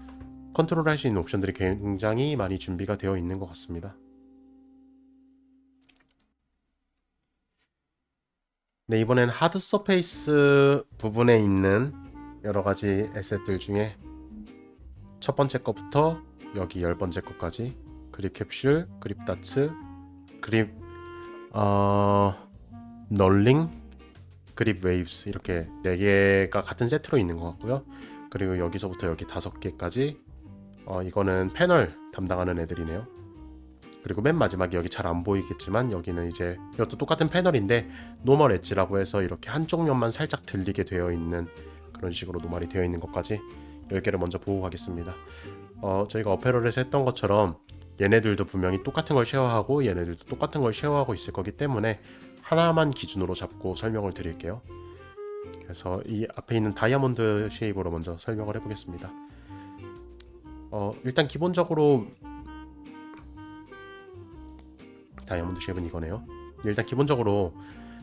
컨트롤할 수 있는 옵션들이 굉장히 많이 준비가 되어 있는 것 같습니다. 네, 이번엔 하드 서페이스 부분에 있는 여러가지 에셋들 중에 첫 번째 거부터 여기 10번째 거까지 그립 캡슐, 그립 다츠, 그립 널링, 그립 웨이브스 이렇게 4개가 같은 세트로 있는 것 같고요. 그리고 여기서부터 여기 5개까지 이거는 패널 담당하는 애들이네요. 그리고 맨 마지막에 여기 잘 안 보이겠지만 여기는 이제 이것도 똑같은 패널인데 노멀 엣지라고 해서 이렇게 한쪽 면만 살짝 들리게 되어 있는 그런 식으로 노멀이 되어 있는 것까지 10개를 먼저 보고 가겠습니다. 저희가 어페럴에서 했던 것처럼 얘네들도 분명히 똑같은 걸 쉐어하고 얘네들도 똑같은 걸 쉐어하고 있을 거기 때문에 하나만 기준으로 잡고 설명을 드릴게요. 그래서 이 앞에 있는 다이아몬드 쉐입으로 먼저 설명을 해보겠습니다. 일단 기본적으로 다이아몬드 쉐입은 이거네요. 일단 기본적으로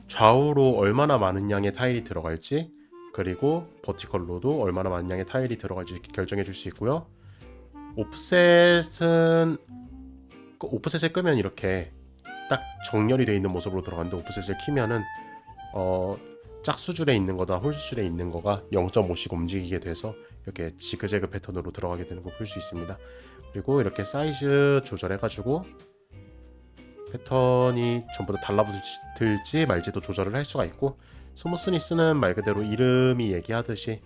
좌우로 얼마나 많은 양의 타일이 들어갈지 그리고 버티컬로도 얼마나 많은 양의 타일이 들어갈지 결정해 줄 수 있고요. 오프셋을 끄면 이렇게 딱 정렬이 되어 있는 모습으로 들어가는데, 오프셋을 키면은 짝수줄에 있는 거다 홀수줄에 있는 거가 0.5씩 움직이게 돼서 이렇게 지그재그 패턴으로 들어가게 되는 거 볼 수 있습니다. 그리고 이렇게 사이즈 조절해가지고 패턴이 전부 다 달라붙을지 말지도 조절을 할 수가 있고, 스무스니스는 말 그대로 이름이 얘기하듯이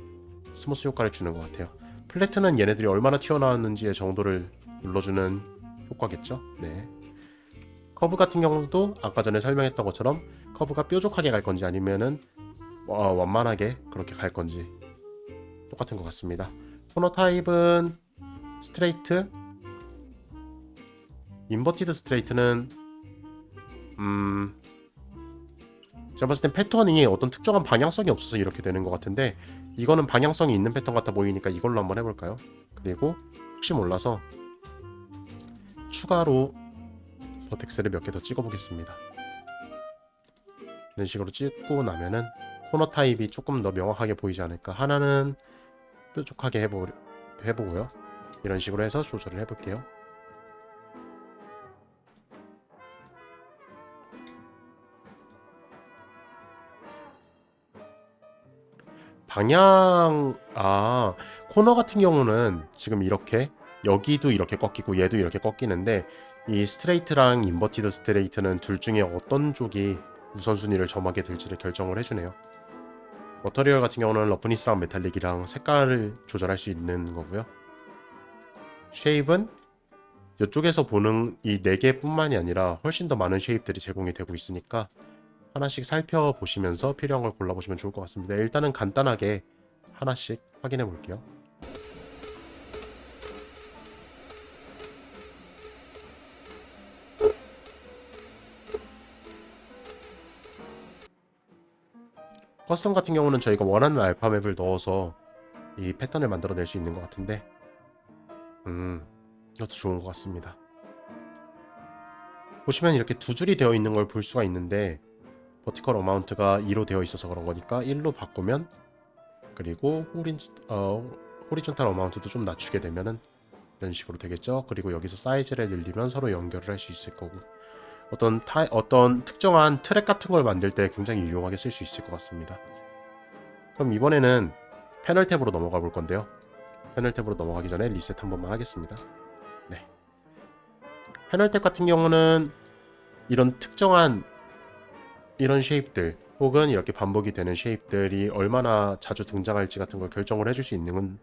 스무스 효과를 주는 것 같아요. 플래트는 얘네들이 얼마나 튀어나왔는지의 정도를 눌러주는 효과겠죠. 네. 커브 같은 경우도 아까 전에 설명했던 것처럼 커브가 뾰족하게 갈 건지 아니면은 완만하게 그렇게 갈 건지 똑같은 것 같습니다. 코너 타입은 스트레이트, 인버티드 스트레이트는 제가 봤을 땐 패턴이 어떤 특정한 방향성이 없어서 이렇게 되는 것 같은데, 이거는 방향성이 있는 패턴 같아 보이니까 이걸로 한번 해볼까요? 그리고 혹시 몰라서 추가로 버텍스를 몇 개 더 찍어 보겠습니다. 이런 식으로 찍고 나면은 코너 타입이 조금 더 명확하게 보이지 않을까. 하나는 뾰족하게 해보고요. 이런 식으로 해서 조절을 해볼게요. 코너 같은 경우는 지금 이렇게 여기도 이렇게 꺾이고 얘도 이렇게 꺾이는데, 이 스트레이트랑 인버티드 스트레이트는 둘 중에 어떤 쪽이 우선순위를 점하게 될지를 결정을 해주네요. 머터리얼 같은 경우는 러프니스랑 메탈릭이랑 색깔을 조절할 수 있는 거고요. 쉐입은 이쪽에서 보는 이 4개 뿐만이 아니라 훨씬 더 많은 쉐입들이 제공이 되고 있으니까 하나씩 살펴보시면서 필요한 걸 골라보시면 좋을 것 같습니다. 일단은 간단하게 하나씩 확인해 볼게요. 커스텀 같은 경우는 저희가 원하는 알파 맵을 넣어서 이 패턴을 만들어낼 수 있는 것 같은데, 이것도 좋은 것 같습니다. 보시면 이렇게 두 줄이 되어 있는 걸 볼 수가 있는데, 버티컬 어마운트가 2로 되어 있어서 그런 거니까 1로 바꾸면, 그리고 호리존탈 어마운트도 좀 낮추게 되면은 이런 식으로 되겠죠. 그리고 여기서 사이즈를 늘리면 서로 연결을 할 수 있을 거고, 어떤 특정한 트랙 같은 걸 만들 때 굉장히 유용하게 쓸 수 있을 것 같습니다. 그럼 이번에는 패널 탭으로 넘어가 볼 건데요. 패널 탭으로 넘어가기 전에 리셋 한 번만 하겠습니다. 네. 패널 탭 같은 경우는 이런 특정한 이런 쉐입들 혹은 이렇게 반복이 되는 쉐입들이 얼마나 자주 등장할지 같은 걸 결정을 해줄 수 있는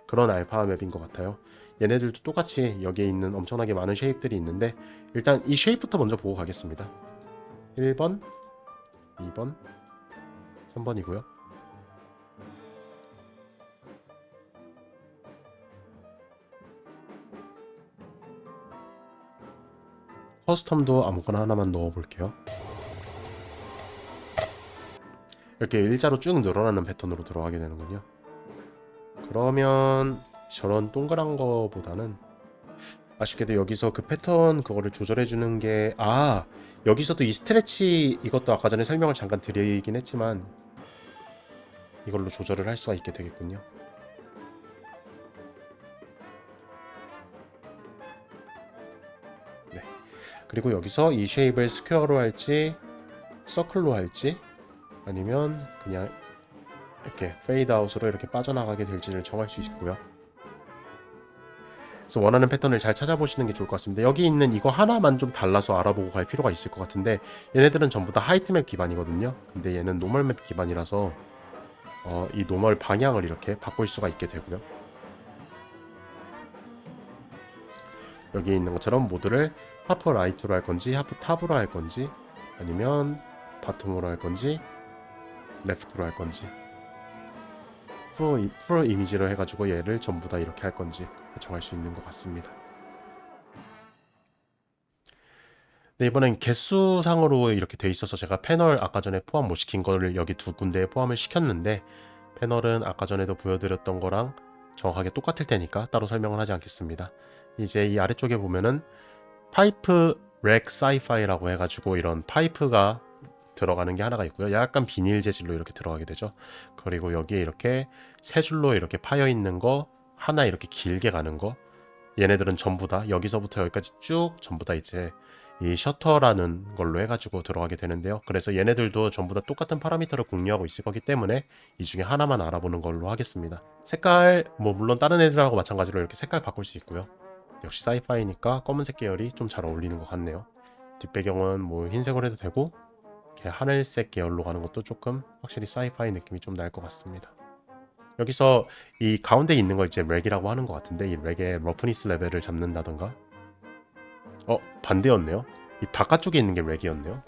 그런 알파 맵인 것 같아요. 얘네들도 똑같이 여기에 있는 엄청나게 많은 쉐입들이 있는데, 일단 이 쉐입부터 먼저 보고 가겠습니다. 1번, 2번, 3번이고요. 커스텀도 아무거나 하나만 넣어볼게요. 이렇게 일자로 쭉 늘어나는 패턴으로 들어가게 되는군요. 그러면 저런 동그란 거보다는 아쉽게도 여기서 그 패턴 그거를 조절해주는 게, 여기서도 이 스트레치 이것도 아까 전에 설명을 잠깐 드리긴 했지만 이걸로 조절을 할 수가 있게 되겠군요. 네. 그리고 여기서 이 쉐입을 스퀘어로 할지 서클로 할지 아니면 그냥 이렇게 페이드 아웃으로 이렇게 빠져나가게 될지를 정할 수 있고요. 그래서 원하는 패턴을 잘 찾아보시는 게 좋을 것 같습니다. 여기 있는 이거 하나만 좀 달라서 알아보고 갈 필요가 있을 것 같은데, 얘네들은 전부 다 하이트맵 기반이거든요. 근데 얘는 노멀맵 기반이라서 이 노멀 방향을 이렇게 바꿀 수가 있게 되고요. 여기 있는 것처럼 모드를 하프 라이트로 할 건지 하프 탑으로 할 건지 아니면 바텀으로 할 건지 레프트로 할 건지 프로 이미지로 해가지고 얘를 전부 다 이렇게 할 건지 정할 수 있는 것 같습니다. 네, 이번엔 개수상으로 이렇게 돼 있어서 제가 패널 아까 전에 포함 못 시킨 거를 여기 두 군데에 포함을 시켰는데, 패널은 아까 전에도 보여드렸던 거랑 정확하게 똑같을 테니까 따로 설명을 하지 않겠습니다. 이제 이 아래쪽에 보면은 파이프 렉 사이파이라고 해가지고 이런 파이프가 들어가는 게 하나가 있고요. 약간 비닐 재질로 이렇게 들어가게 되죠. 그리고 여기에 이렇게 세 줄로 이렇게 파여 있는 거 하나 이렇게 길게 가는 거, 얘네들은 전부 다 여기서부터 여기까지 쭉 전부 다 이제 이 셔터라는 걸로 해가지고 들어가게 되는데요. 그래서 얘네들도 전부 다 똑같은 파라미터를 공유하고 있을 거기 때문에 이 중에 하나만 알아보는 걸로 하겠습니다. 색깔 뭐 물론 다른 애들하고 마찬가지로 이렇게 색깔 바꿀 수 있고요. 역시 사이파이니까 검은색 계열이 좀 잘 어울리는 것 같네요. 뒷배경은 뭐 흰색으로 해도 되고 이렇게 하늘색 계열로 가는 것도 조금 확실히 사이파이 느낌이 좀 날 것 같습니다. 여기서 이 가운데 있는 걸 이제 렉이라고 하는 것 같은데, 이 렉의 러프니스 레벨을 잡는다던가, 반대였네요. 이 바깥쪽에 있는 게 렉이었네요.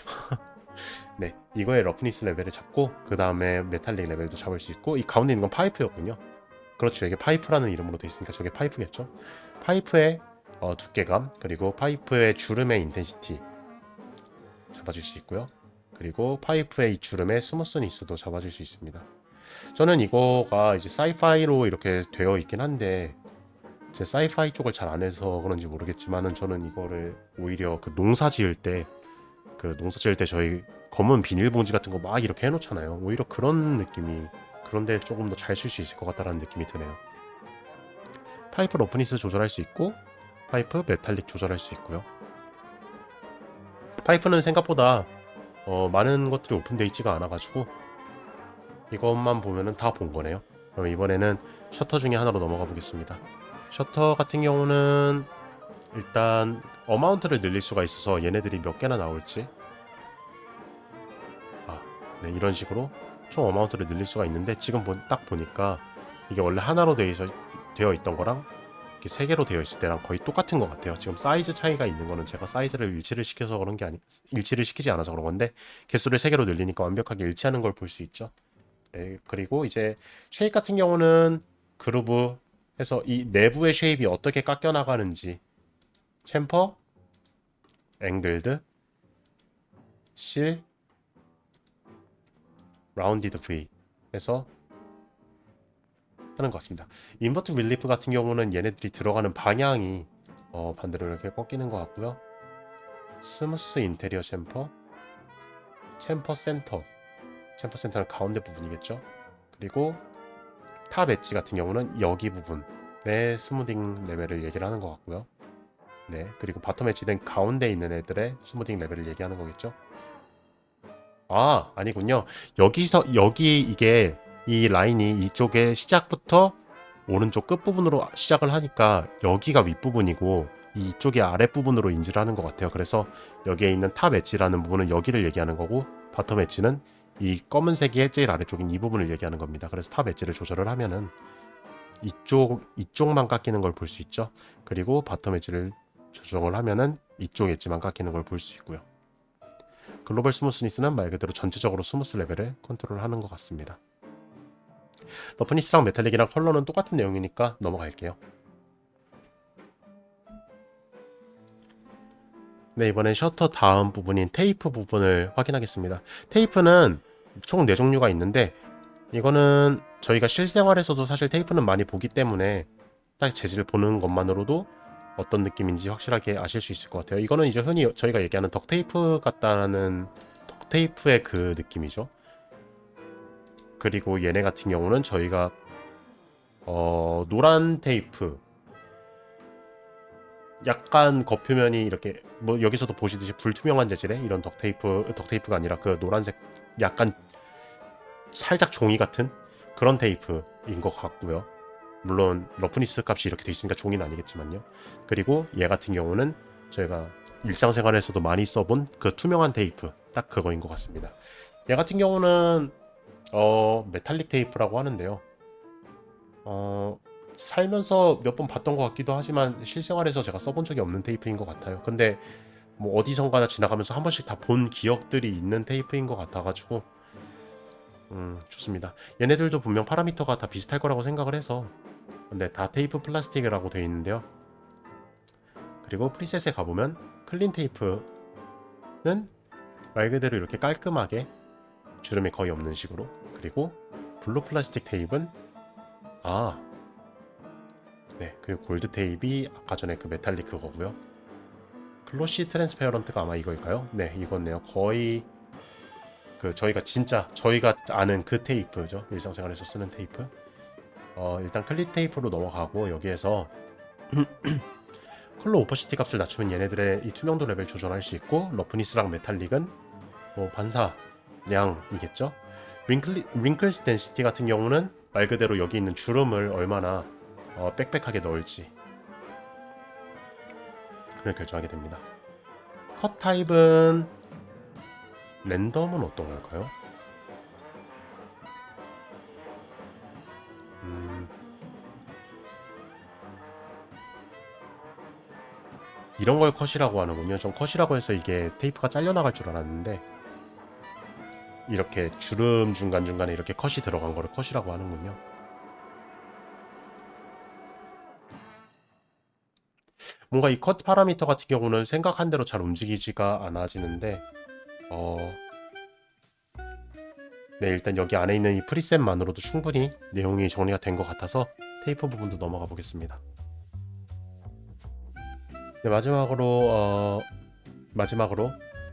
네, 이거의 러프니스 레벨을 잡고 그 다음에 메탈릭 레벨도 잡을 수 있고, 이 가운데 있는 건 파이프였군요. 그렇죠, 이게 파이프라는 이름으로 되어 있으니까 저게 파이프겠죠. 파이프의 두께감, 그리고 파이프의 주름의 인텐시티 잡아줄 수 있고요. 그리고 파이프의 이 주름의 스무스니스도 잡아줄 수 있습니다. 저는 이거가 이제 사이파이로 이렇게 되어 있긴 한데, 제 사이파이 쪽을 잘 안 해서 그런지 모르겠지만은 저는 이거를 오히려 그 농사 지을 때 저희 검은 비닐봉지 같은 거 막 이렇게 해놓잖아요. 오히려 그런 느낌이, 그런데 조금 더 잘 쓸 수 있을 것 같다라는 느낌이 드네요. 파이프 러프니스 조절할 수 있고 파이프 메탈릭 조절할 수 있고요. 파이프는 생각보다 많은 것들이 오픈되어 있지가 않아가지고 이것만 보면은 다 본 거네요. 그럼 이번에는 셔터 중에 하나로 넘어가 보겠습니다. 셔터 같은 경우는 일단 어마운트를 늘릴 수가 있어서 얘네들이 몇 개나 나올지, 네, 이런 식으로 총 어마운트를 늘릴 수가 있는데, 지금 딱 보니까 이게 원래 하나로 되어 있던 거랑 이렇게 세 개로 되어 있을 때랑 거의 똑같은 것 같아요. 지금 사이즈 차이가 있는 거는 제가 사이즈를 일치를 시켜서 그런 게 일치를 시키지 않아서 그런 건데, 개수를 세 개로 늘리니까 완벽하게 일치하는 걸 볼 수 있죠. 네, 그리고 이제 쉐입 같은 경우는 그루브 해서 이 내부의 쉐입이 어떻게 깎여 나가는지, 챔퍼, 앵글드, 실, 라운디드 V 해서 하는 것 같습니다. 인버트 릴리프 같은 경우는 얘네들이 들어가는 방향이 반대로 이렇게 꺾이는 것 같고요. 스무스 인테리어 챔퍼, 챔퍼 센터는 가운데 부분이겠죠. 그리고 탑 엣지 같은 경우는 여기 부분의 스무딩 레벨을 얘기를 하는 것 같고요. 네, 그리고 바텀 엣지는 가운데 있는 애들의 스무딩 레벨을 얘기하는 거겠죠. 아니군요. 여기 이게 이 라인이 이쪽에 시작부터 오른쪽 끝부분으로 시작을 하니까 여기가 윗부분이고 이쪽이 아랫부분으로 인지를 하는 것 같아요. 그래서 여기에 있는 탑 엣지라는 부분은 여기를 얘기하는 거고, 바텀 엣지는 이 검은색의 제일 아래쪽인 이 부분을 얘기하는 겁니다. 그래서 탑 엣지를 조절을 하면은 이쪽만 깎이는 걸 볼 수 있죠. 그리고 바텀 엣지를 조정을 하면은 이쪽 엣지만 깎이는 걸 볼 수 있고요. 글로벌 스무스니스는 말 그대로 전체적으로 스무스 레벨을 컨트롤하는 것 같습니다. 러프니스랑 메탈릭이랑 컬러는 똑같은 내용이니까 넘어갈게요. 네, 이번엔 셔터 다음 부분인 테이프 부분을 확인하겠습니다. 테이프는 총 4종류가 있는데, 이거는 저희가 실생활에서도 사실 테이프는 많이 보기 때문에 딱 재질 보는 것만으로도 어떤 느낌인지 확실하게 아실 수 있을 것 같아요. 이거는 이제 흔히 저희가 얘기하는 덕테이프 같다는 덕테이프의 그 느낌이죠. 그리고 얘네 같은 경우는 저희가 노란 테이프, 약간 겉표면이 이렇게 뭐 여기서도 보시듯이 불투명한 재질의 이런 덕테이프가 아니라 그 노란색 약간 살짝 종이 같은 그런 테이프인 것 같고요. 물론 러프니스 값이 이렇게 돼 있으니까 종이는 아니겠지만요. 그리고 얘 같은 경우는 저희가 일상생활에서도 많이 써본 그 투명한 테이프, 딱 그거인 것 같습니다. 얘 같은 경우는 메탈릭 테이프라고 하는데요. 살면서 몇 번 봤던 것 같기도 하지만 실생활에서 제가 써본 적이 없는 테이프인 것 같아요. 근데 뭐 어디선가 지나가면서 한 번씩 다 본 기억들이 있는 테이프인 것 같아가지고 좋습니다. 얘네들도 분명 파라미터가 다 비슷할 거라고 생각을 해서, 근데 다 테이프 플라스틱이라고 되어 있는데요. 그리고 프리셋에 가보면 클린 테이프는 말 그대로 이렇게 깔끔하게 주름이 거의 없는 식으로, 그리고 블루 플라스틱 테이프는 네, 그리고 골드 테이프이 아까 전에 그 메탈릭 그거고요. 글로시 트랜스페어런트가 아마 이거일까요? 네, 이거네요. 거의 그 저희가 아는 그 테이프죠. 일상생활에서 쓰는 테이프. 일단 클립 테이프로 넘어가고 여기에서 컬러 오퍼시티 값을 낮추면 얘네들의 이 투명도 레벨 조절할 수 있고, 러프니스랑 메탈릭은 뭐 반사량이겠죠. 링클스 덴시티 같은 경우는 말 그대로 여기 있는 주름을 얼마나 빽빽하게 넣을지 를 결정하게 됩니다. 컷 타입은 랜덤은 어떤 걸까요? 이런 걸 컷이라고 하는군요. 전 컷이라고 해서 이게 테이프가 잘려나갈 줄 알았는데 이렇게 주름 중간중간에 이렇게 컷이 들어간 거를 컷이라고 하는군요. 뭔가 이 컷 파라미터 같은 경우는 생각한 대로 잘 움직이지가 않아지는데 네, 일단 여기 안에 있는 이 프리셋만으로도 충분히 내용이 정리가 된 것 같아서 테이프 부분도 넘어가 보겠습니다. 네, 마지막으로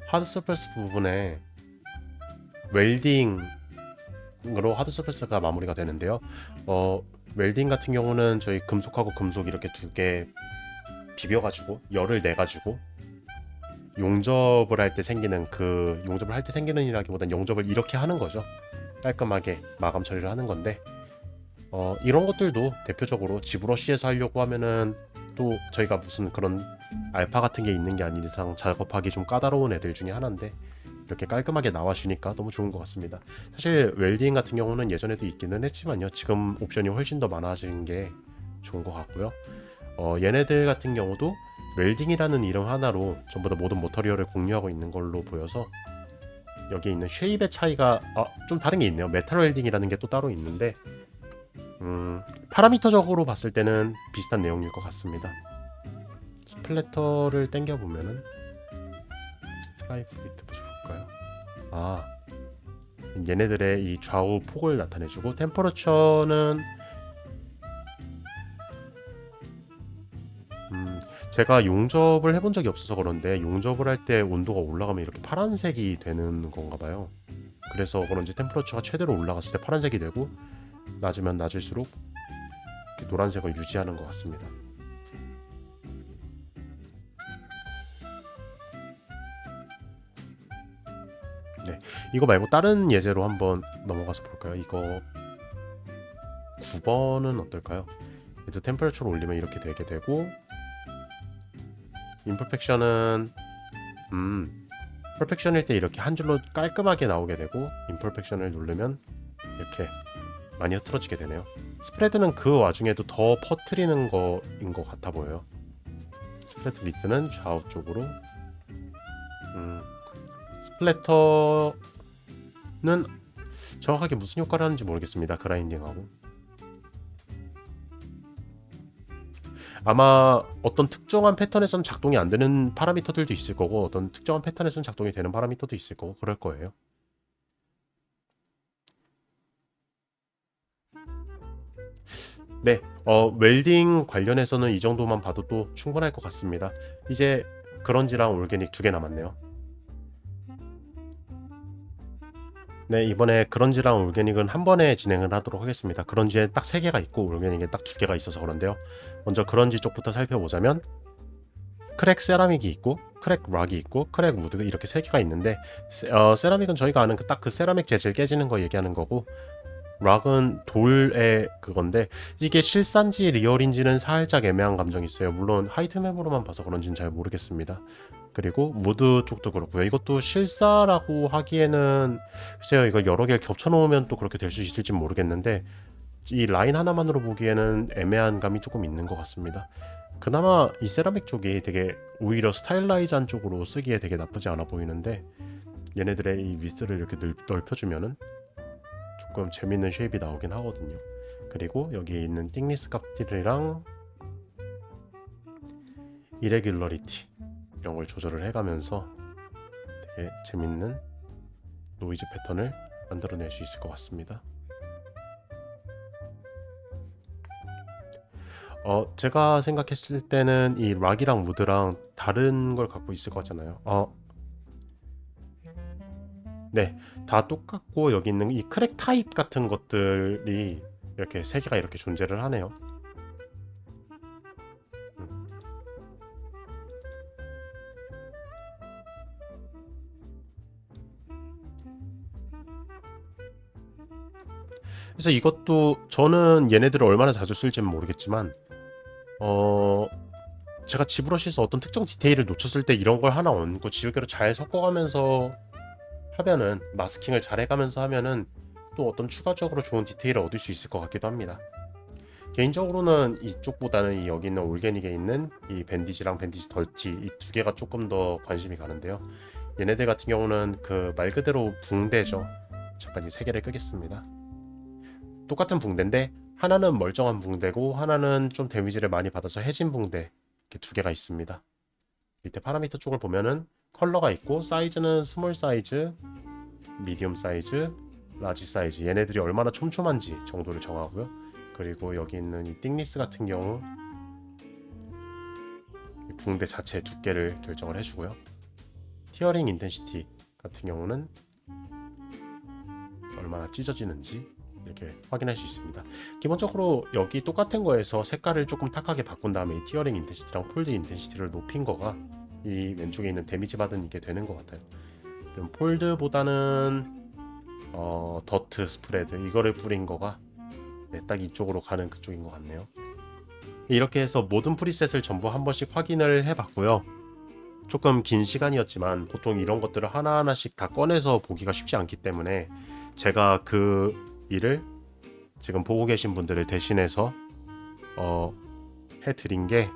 하드 서페스 부분에 웰딩으로 하드 서페스가 마무리가 되는데요. 웰딩 같은 경우는 저희 금속하고 금속 이렇게 두 개 비벼가지고 열을 내가지고 용접을 할 때 생기는 이라기보단 용접을 이렇게 하는 거죠. 깔끔하게 마감 처리를 하는 건데 이런 것들도 대표적으로 지브러시에서 하려고 하면은 또 저희가 무슨 그런 알파 같은 게 있는 게 아닌 이상 작업하기 좀 까다로운 애들 중에 하나인데 이렇게 깔끔하게 나와주니까 너무 좋은 것 같습니다. 사실 웰딩 같은 경우는 예전에도 있기는 했지만요, 지금 옵션이 훨씬 더 많아진 게 좋은 것 같고요. 얘네들 같은 경우도 웰딩이라는 이름 하나로 전부 다 모든 머터리얼을 공유하고 있는 걸로 보여서 여기 있는 쉐입의 차이가 좀 다른 게 있네요. 메탈 웰딩이라는 게 또 따로 있는데 파라미터적으로 봤을 때는 비슷한 내용일 것 같습니다. 스플래터를 당겨보면은 스트라이프 비트 볼까요? 얘네들의 이 좌우 폭을 나타내주고, 템퍼러처는 제가 용접을 해본 적이 없어서 그런데 용접을 할 때 온도가 올라가면 이렇게 파란색이 되는 건가 봐요. 그래서 그런지 템퍼러처가 최대로 올라갔을 때 파란색이 되고 낮으면 낮을수록 노란색을 유지하는 것 같습니다. 네, 이거 말고 다른 예제로 한번 넘어가서 볼까요? 이거 9번은 어떨까요? 얘도 템퍼러처를 올리면 이렇게 되게 되고, 임퍼펙션은 퍼펙션일 때 이렇게 한 줄로 깔끔하게 나오게 되고, 임퍼펙션을 누르면 이렇게 많이 흐트러지게 되네요. 스프레드는 그 와중에도 더 퍼트리는 거인 것 같아 보여요. 스프레드 위드는 좌우 쪽으로. 스플래터는 정확하게 무슨 효과를 하는지 모르겠습니다. 그라인딩하고 아마 어떤 특정한 패턴에서는 작동이 안 되는 파라미터들도 있을 거고, 어떤 특정한 패턴에서는 작동이 되는 파라미터도 있을 거고, 그럴 거예요. 네, 웰딩 관련해서는 이 정도만 봐도 또 충분할 것 같습니다. 이제 그런지랑 올게닉 2개 남았네요. 네, 이번에 그런지랑 올게닉은 한 번에 진행을 하도록 하겠습니다. 그런지에 딱 3개가 있고 올게닉에 딱 2개가 있어서 그런데요. 먼저 그런지 쪽부터 살펴보자면 크랙 세라믹이 있고, 크랙 락이 있고, 크랙 우드가 이렇게 3개가 있는데, 세라믹은 저희가 아는 딱 그 세라믹 재질 깨지는 거 얘기하는 거고, 락은 돌의 그건데 이게 실사인지 리얼인지는 살짝 애매한 감정이 있어요. 물론 하이트맵으로만 봐서 그런지는 잘 모르겠습니다. 그리고 무드 쪽도 그렇고요. 이것도 실사라고 하기에는 글쎄요, 이거 여러 개 겹쳐 놓으면 또 그렇게 될 수 있을지 모르겠는데 이 라인 하나만으로 보기에는 애매한 감이 조금 있는 것 같습니다. 그나마 이 세라믹 쪽이 되게 오히려 스타일라이즈한 쪽으로 쓰기에 되게 나쁘지 않아 보이는데, 얘네들의 이 위스를 이렇게 넓혀주면은 조금 재밌는 쉐입이 나오긴 하거든요. 그리고 여기에 있는 띵니스 값들이랑 이레귤러리티 이런 걸 조절을 해가면서 되게 재밌는 노이즈 패턴을 만들어낼 수 있을 것 같습니다. 제가 생각했을 때는 이 락이랑 무드랑 다른 걸 갖고 있을 것 같잖아요. 네, 다 똑같고 여기 있는 이 크랙 타입 같은 것들이 이렇게 세 개가 이렇게 존재를 하네요. 그래서 이것도 저는 얘네들을 얼마나 자주 쓸지는 모르겠지만 제가 지브러시에서 어떤 특정 디테일을 놓쳤을 때 이런 걸 하나 얹고 지우개로 잘 섞어가면서 하면은, 마스킹을 잘 해가면서 하면은 또 어떤 추가적으로 좋은 디테일을 얻을 수 있을 것 같기도 합니다. 개인적으로는 이쪽보다는 여기 있는 올게닉에 있는 이 밴디지랑 밴디지 덜티, 이 두 개가 조금 더 관심이 가는데요. 얘네들 같은 경우는 그 말 그대로 붕대죠. 잠깐 이 세 개를 끄겠습니다. 똑같은 붕대인데 하나는 멀쩡한 붕대고 하나는 좀 데미지를 많이 받아서 해진 붕대, 이렇게 두 개가 있습니다. 밑에 파라미터 쪽을 보면은 컬러가 있고 사이즈는 스몰 사이즈, 미디엄 사이즈, 라지 사이즈, 얘네들이 얼마나 촘촘한지 정도를 정하고요. 그리고 여기 있는 이 띵니스 같은 경우 이 붕대 자체의 두께를 결정을 해주고요. 티어링 인텐시티 같은 경우는 얼마나 찢어지는지 이렇게 확인할 수 있습니다. 기본적으로 여기 똑같은 거에서 색깔을 조금 탁하게 바꾼 다음에 이 티어링 인텐시티랑 폴드 인텐시티를 높인 거가 이 왼쪽에 있는 데미지 받은 이게 되는 것 같아요. 그럼 폴드보다는 더트 스프레드 이거를 뿌린 거가 딱 이쪽으로 가는 그쪽인 것 같네요. 이렇게 해서 모든 프리셋을 전부 한 번씩 확인을 해봤고요. 조금 긴 시간이었지만 보통 이런 것들을 하나하나씩 다 꺼내서 보기가 쉽지 않기 때문에 제가 그 일을 지금 보고 계신 분들을 대신해서 해드린 게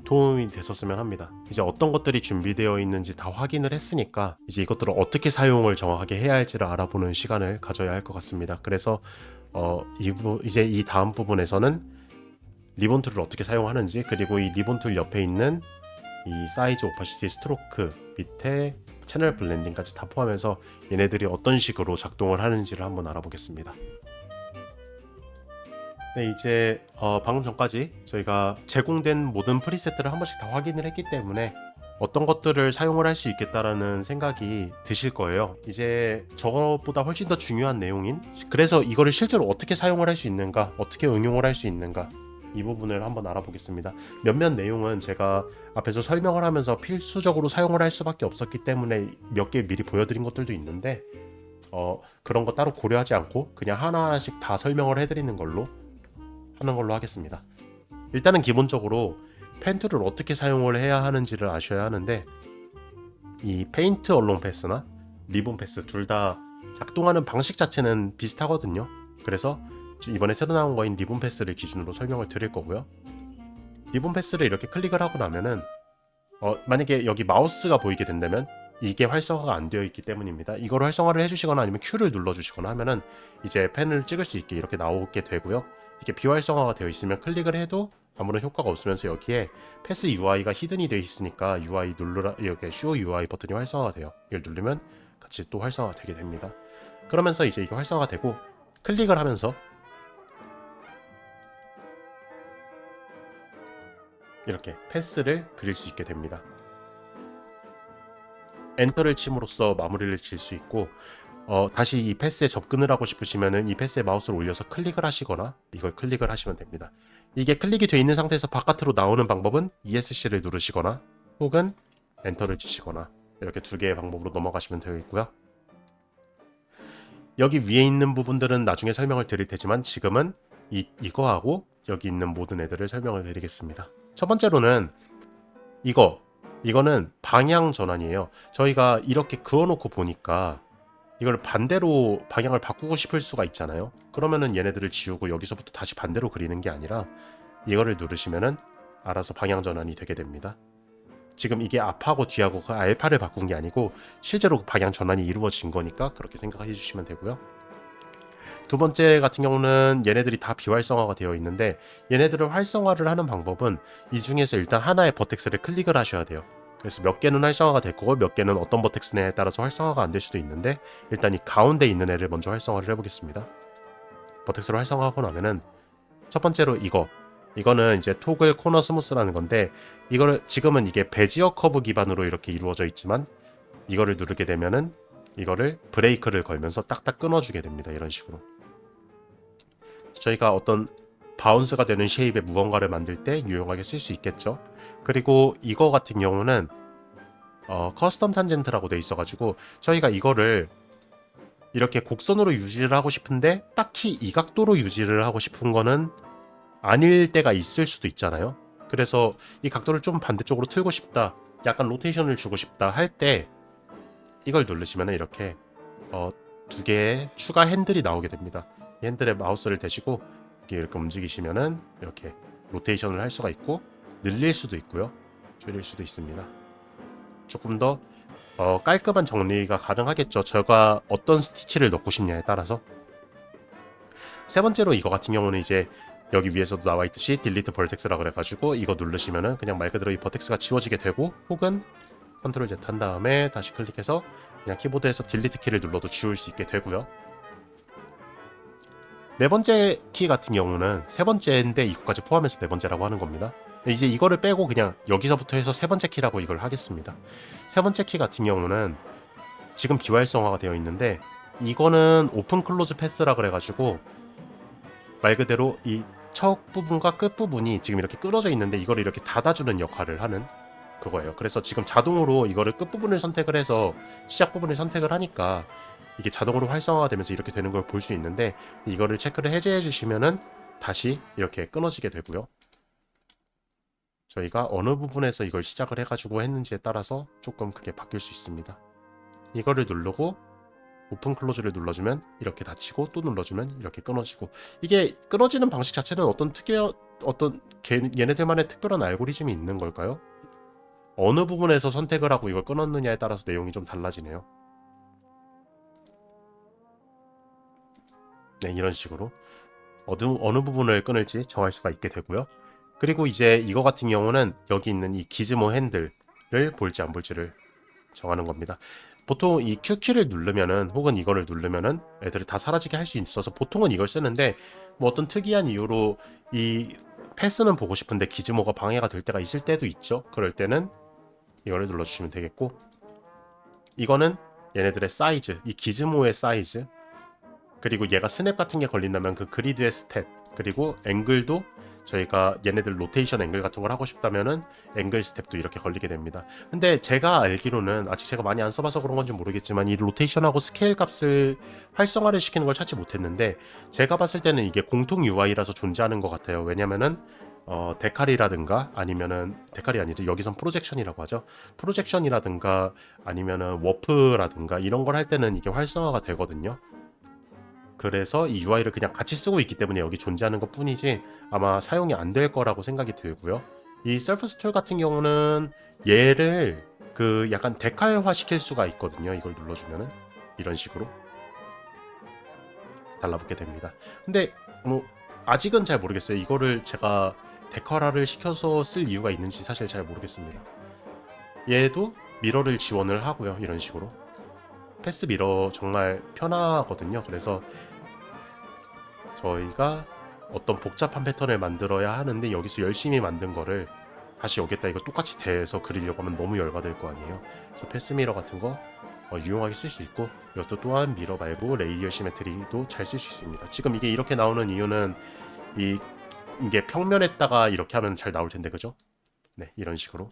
도움이 됐었으면 합니다. 이제 어떤 것들이 준비되어 있는지 다 확인을 했으니까 이제 이것들을 어떻게 사용을 정확하게 해야 할지를 알아보는 시간을 가져야 할 것 같습니다. 그래서 이제 이 다음 부분에서는 리본 툴을 어떻게 사용하는지, 그리고 이 리본 툴 옆에 있는 이 사이즈, 오파시티, 스트로크 밑에 채널 블렌딩까지 다 포함해서 얘네들이 어떤 식으로 작동을 하는지를 한번 알아보겠습니다. 네, 이제 방금 전까지 저희가 제공된 모든 프리셋들을 한 번씩 다 확인을 했기 때문에 어떤 것들을 사용을 할 수 있겠다라는 생각이 드실 거예요. 이제 저것보다 훨씬 더 중요한 내용인, 그래서 이거를 실제로 어떻게 사용을 할 수 있는가, 어떻게 응용을 할 수 있는가, 이 부분을 한번 알아보겠습니다. 몇몇 내용은 제가 앞에서 설명을 하면서 필수적으로 사용을 할 수밖에 없었기 때문에 몇 개 미리 보여드린 것들도 있는데 그런 거 따로 고려하지 않고 그냥 하나씩 다 설명을 해드리는 걸로 하는 걸로 하겠습니다. 일단은 기본적으로 펜 툴을 어떻게 사용을 해야 하는지를 아셔야 하는데, 이 페인트 얼롱 패스나 리본 패스 둘 다 작동하는 방식 자체는 비슷하거든요. 그래서 이번에 새로 나온 거인 리본 패스를 기준으로 설명을 드릴 거고요. 리본 패스를 이렇게 클릭을 하고 나면은 만약에 여기 마우스가 보이게 된다면 이게 활성화가 안 되어 있기 때문입니다. 이걸 활성화를 해주시거나 아니면 Q를 눌러주시거나 하면은 이제 펜을 찍을 수 있게 이렇게 나오게 되고요. 이게 비활성화가 되어 있으면 클릭을 해도 아무런 효과가 없으면서 여기에 패스 UI가 히든이 되어 있으니까 UI 누르라, 이렇게 Show UI 버튼이 활성화가 돼요. 이걸 누르면 같이 또 활성화가 되게 됩니다. 그러면서 이제 이게 활성화가 되고 클릭을 하면서 이렇게 패스를 그릴 수 있게 됩니다. 엔터를 침으로써 마무리를 지을 수 있고, 다시 이 패스에 접근을 하고 싶으시면은 이 패스에 마우스를 올려서 클릭을 하시거나 이걸 클릭을 하시면 됩니다. 이게 클릭이 되어 있는 상태에서 바깥으로 나오는 방법은 ESC를 누르시거나 혹은 엔터를 치시거나 이렇게 두 개의 방법으로 넘어가시면 되겠고요. 여기 위에 있는 부분들은 나중에 설명을 드릴 테지만 지금은 이거하고 여기 있는 모든 애들을 설명을 드리겠습니다. 첫 번째로는 이거는 방향 전환이에요. 저희가 이렇게 그어놓고 보니까 이걸 반대로 방향을 바꾸고 싶을 수가 있잖아요. 그러면은 얘네들을 지우고 여기서부터 다시 반대로 그리는 게 아니라 이거를 누르시면은 알아서 방향 전환이 되게 됩니다. 지금 이게 앞하고 뒤하고 그 알파를 바꾼 게 아니고 실제로 방향 전환이 이루어진 거니까 그렇게 생각해 주시면 되고요. 두 번째 같은 경우는 얘네들이 다 비활성화가 되어 있는데, 얘네들을 활성화를 하는 방법은 이 중에서 일단 하나의 버텍스를 클릭을 하셔야 돼요. 그래서 몇 개는 활성화가 될 거고 몇 개는 어떤 버텍스냐에 따라서 활성화가 안 될 수도 있는데, 일단 이 가운데 있는 애를 먼저 활성화를 해보겠습니다. 버텍스를 활성화하고 나면은 첫 번째로 이거는 이제 토글 코너 스무스라는 건데, 이거를 지금은 이게 베지어 커브 기반으로 이렇게 이루어져 있지만 이거를 누르게 되면은 이거를 브레이크를 걸면서 딱딱 끊어주게 됩니다. 이런 식으로 저희가 어떤 바운스가 되는 쉐입의 무언가를 만들 때 유용하게 쓸 수 있겠죠. 그리고 이거 같은 경우는 커스텀 탄젠트라고 돼 있어가지고 저희가 이거를 이렇게 곡선으로 유지를 하고 싶은데 딱히 이 각도로 유지를 하고 싶은 거는 아닐 때가 있을 수도 있잖아요. 그래서 이 각도를 좀 반대쪽으로 틀고 싶다, 약간 로테이션을 주고 싶다 할 때 이걸 누르시면 이렇게 두 개의 추가 핸들이 나오게 됩니다. 이 핸들에 마우스를 대시고 이렇게 움직이시면은 이렇게 로테이션을 할 수가 있고 늘릴 수도 있고요, 줄일 수도 있습니다. 조금 더 깔끔한 정리가 가능하겠죠. 제가 어떤 스티치를 넣고 싶냐에 따라서. 세 번째로 이거 같은 경우는 이제 여기 위에서도 나와 있듯이 딜리트 버텍스라 그래가지고 이거 누르시면은 그냥 말 그대로 이 버텍스가 지워지게 되고, 혹은 컨트롤 Z 한 다음에 다시 클릭해서 그냥 키보드에서 딜리트 키를 눌러도 지울 수 있게 되고요. 네 번째 키 같은 경우는 세 번째인데 이거까지 포함해서 네 번째라고 하는 겁니다. 이제 이거를 빼고 그냥 여기서부터 해서 세 번째 키라고 이걸 하겠습니다. 세 번째 키 같은 경우는 지금 비활성화가 되어 있는데 이거는 오픈 클로즈 패스라 그래가지고 말 그대로 이 척 부분과 끝 부분이 지금 이렇게 끊어져 있는데 이걸 이렇게 닫아주는 역할을 하는 그거예요. 그래서 지금 자동으로 이거를 끝 부분을 선택을 해서 시작 부분을 선택을 하니까 이게 자동으로 활성화가 되면서 이렇게 되는 걸 볼 수 있는데, 이거를 체크를 해제해 주시면은 다시 이렇게 끊어지게 되고요. 저희가 어느 부분에서 이걸 시작을 해가지고 했는지에 따라서 조금 크게 바뀔 수 있습니다. 이거를 누르고 오픈 클로즈를 눌러주면 이렇게 닫히고, 또 눌러주면 이렇게 끊어지고, 이게 끊어지는 방식 자체는 어떤 얘네들만의 특별한 알고리즘이 있는 걸까요? 어느 부분에서 선택을 하고 이걸 끊었느냐에 따라서 내용이 좀 달라지네요. 네, 이런 식으로 어느 부분을 끊을지 정할 수가 있게 되고요. 그리고 이제 이거 같은 경우는 여기 있는 이 기즈모 핸들을 볼지 안 볼지를 정하는 겁니다. 보통 이 Q키를 누르면은, 혹은 이거를 누르면은 애들이 다 사라지게 할 수 있어서 보통은 이걸 쓰는데, 뭐 어떤 특이한 이유로 이 패스는 보고 싶은데 기즈모가 방해가 될 때가 있을 때도 있죠. 그럴 때는 이거를 눌러주시면 되겠고, 이거는 얘네들의 사이즈, 이 기즈모의 사이즈, 그리고 얘가 스냅 같은 게 걸린다면 그 그리드의 스텝, 그리고 앵글도 저희가 얘네들 로테이션 앵글 같은 걸 하고 싶다면은 앵글 스텝도 이렇게 걸리게 됩니다. 근데 제가 알기로는, 아직 제가 많이 안 써봐서 그런 건지 모르겠지만, 이 로테이션하고 스케일 값을 활성화를 시키는 걸 찾지 못했는데, 제가 봤을 때는 이게 공통 UI라서 존재하는 것 같아요. 왜냐면은 데칼이라든가, 아니면은 데칼이 아니죠, 여기선 프로젝션이라고 하죠. 프로젝션이라든가 아니면은 워프라든가 이런 걸 할 때는 이게 활성화가 되거든요. 그래서 이 UI를 그냥 같이 쓰고 있기 때문에 여기 존재하는 것 뿐이지 아마 사용이 안 될 거라고 생각이 들고요. 이 서피스 툴 같은 경우는 얘를 그 약간 데칼화 시킬 수가 있거든요. 이걸 눌러주면은 이런 식으로 달라붙게 됩니다. 근데 뭐 아직은 잘 모르겠어요. 이거를 제가 데칼화를 시켜서 쓸 이유가 있는지 사실 잘 모르겠습니다. 얘도 미러를 지원을 하고요. 이런 식으로 패스 미러 정말 편하거든요. 그래서 저희가 어떤 복잡한 패턴을 만들어야 하는데 여기서 열심히 만든 거를 다시 여기다 이거 똑같이 대서 그리려고 하면 너무 열받을 거 아니에요. 그래서 패스 미러 같은 거 유용하게 쓸 수 있고, 이것도 또한 미러 말고 레이디얼 시메트리도 잘 쓸 수 있습니다. 지금 이게 이렇게 나오는 이유는 이게 평면에다가 이렇게 하면 잘 나올 텐데, 그죠? 네, 이런 식으로.